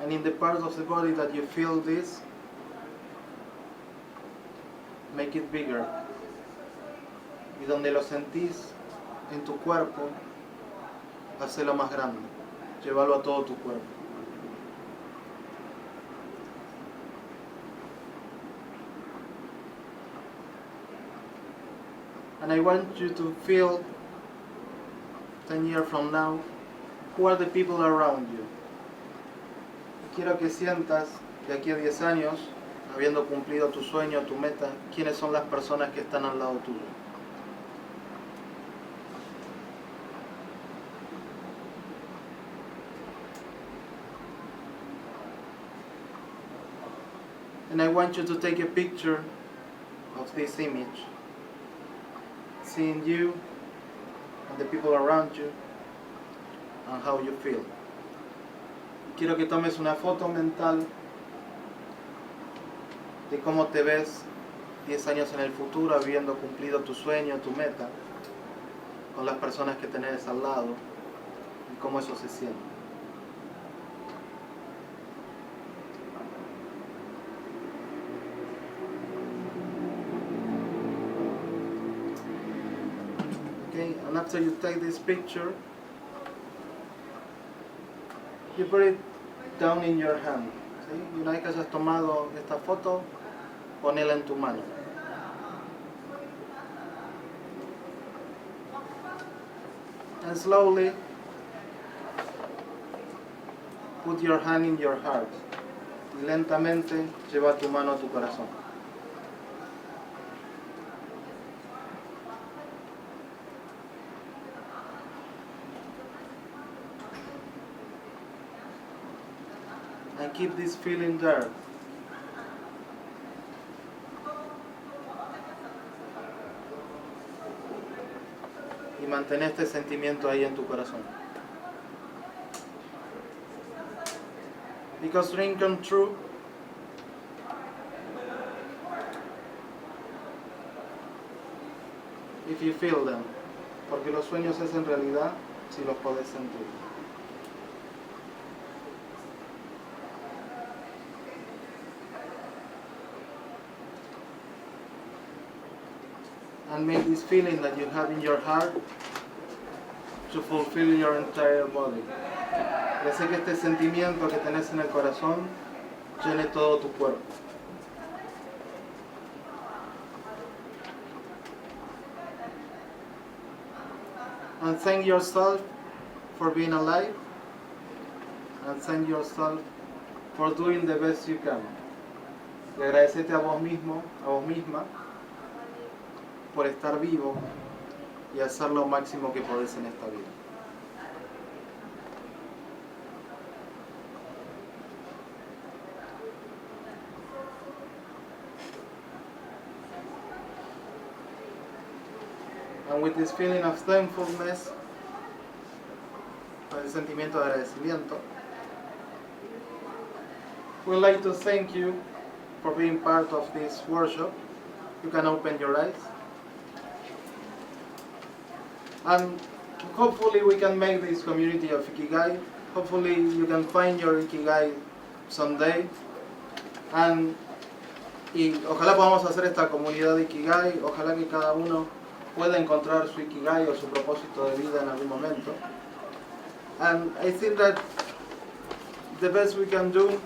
And in the parts of the body that you feel this, make it bigger. Y donde lo sentís en tu cuerpo, hacelo más grande. Llévalo a todo tu cuerpo. And I want you to feel 10 years from now, who are the people around you. Quiero que sientas de aquí a 10 años, habiendo cumplido tu sueño, tu meta, quiénes son las personas que están al lado tuyo. And I want you to take a picture of this image, seeing you and the people around you and how you feel. Quiero que tomes una foto mental de cómo te ves 10 años en el futuro, habiendo cumplido tu sueño, tu meta, con las personas que tenés al lado y cómo eso se siente. Okay, and after you take this picture, you put it down in your hand. ¿Sí? Y una vez que hayas tomado esta foto, ponela en tu mano. And slowly put your hand in your heart. Y lentamente lleva tu mano a tu corazón. And keep this feeling there. Y mantén este sentimiento ahí en tu corazón. Because dreams come true if you feel them. Porque los sueños se hacen realidad si los podés sentir. And make this feeling that you have in your heart to fulfill your entire body. Y hace que este sentimiento que tenés en el corazón llene todo tu cuerpo. And thank yourself for being alive. And thank yourself for doing the best you can. Y agradecete a vos mismo, a vos misma, por estar vivo y hacer lo máximo que podés en esta vida. And with this feeling of thankfulness, con el sentimiento de agradecimiento, we'd like to thank you for being part of this workshop. You can open your eyes. And hopefully we can make this community of Ikigai. Hopefully you can find your Ikigai someday. Y ojalá podamos hacer esta comunidad de Ikigai. Ojalá que cada uno pueda encontrar su Ikigai o su propósito de vida en algún momento. And I think that the best we can do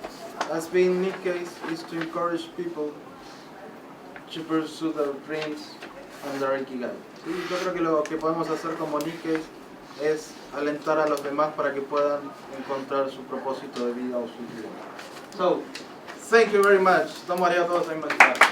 as being Nikkeis is to encourage people to pursue their dreams and their Ikigai. ¿Sí? Yo creo que lo que podemos hacer como Nikkeis es alentar a los demás para que puedan encontrar su propósito de vida o su Ikigai. So, thank you very much. Domo arigatou gozaimasu.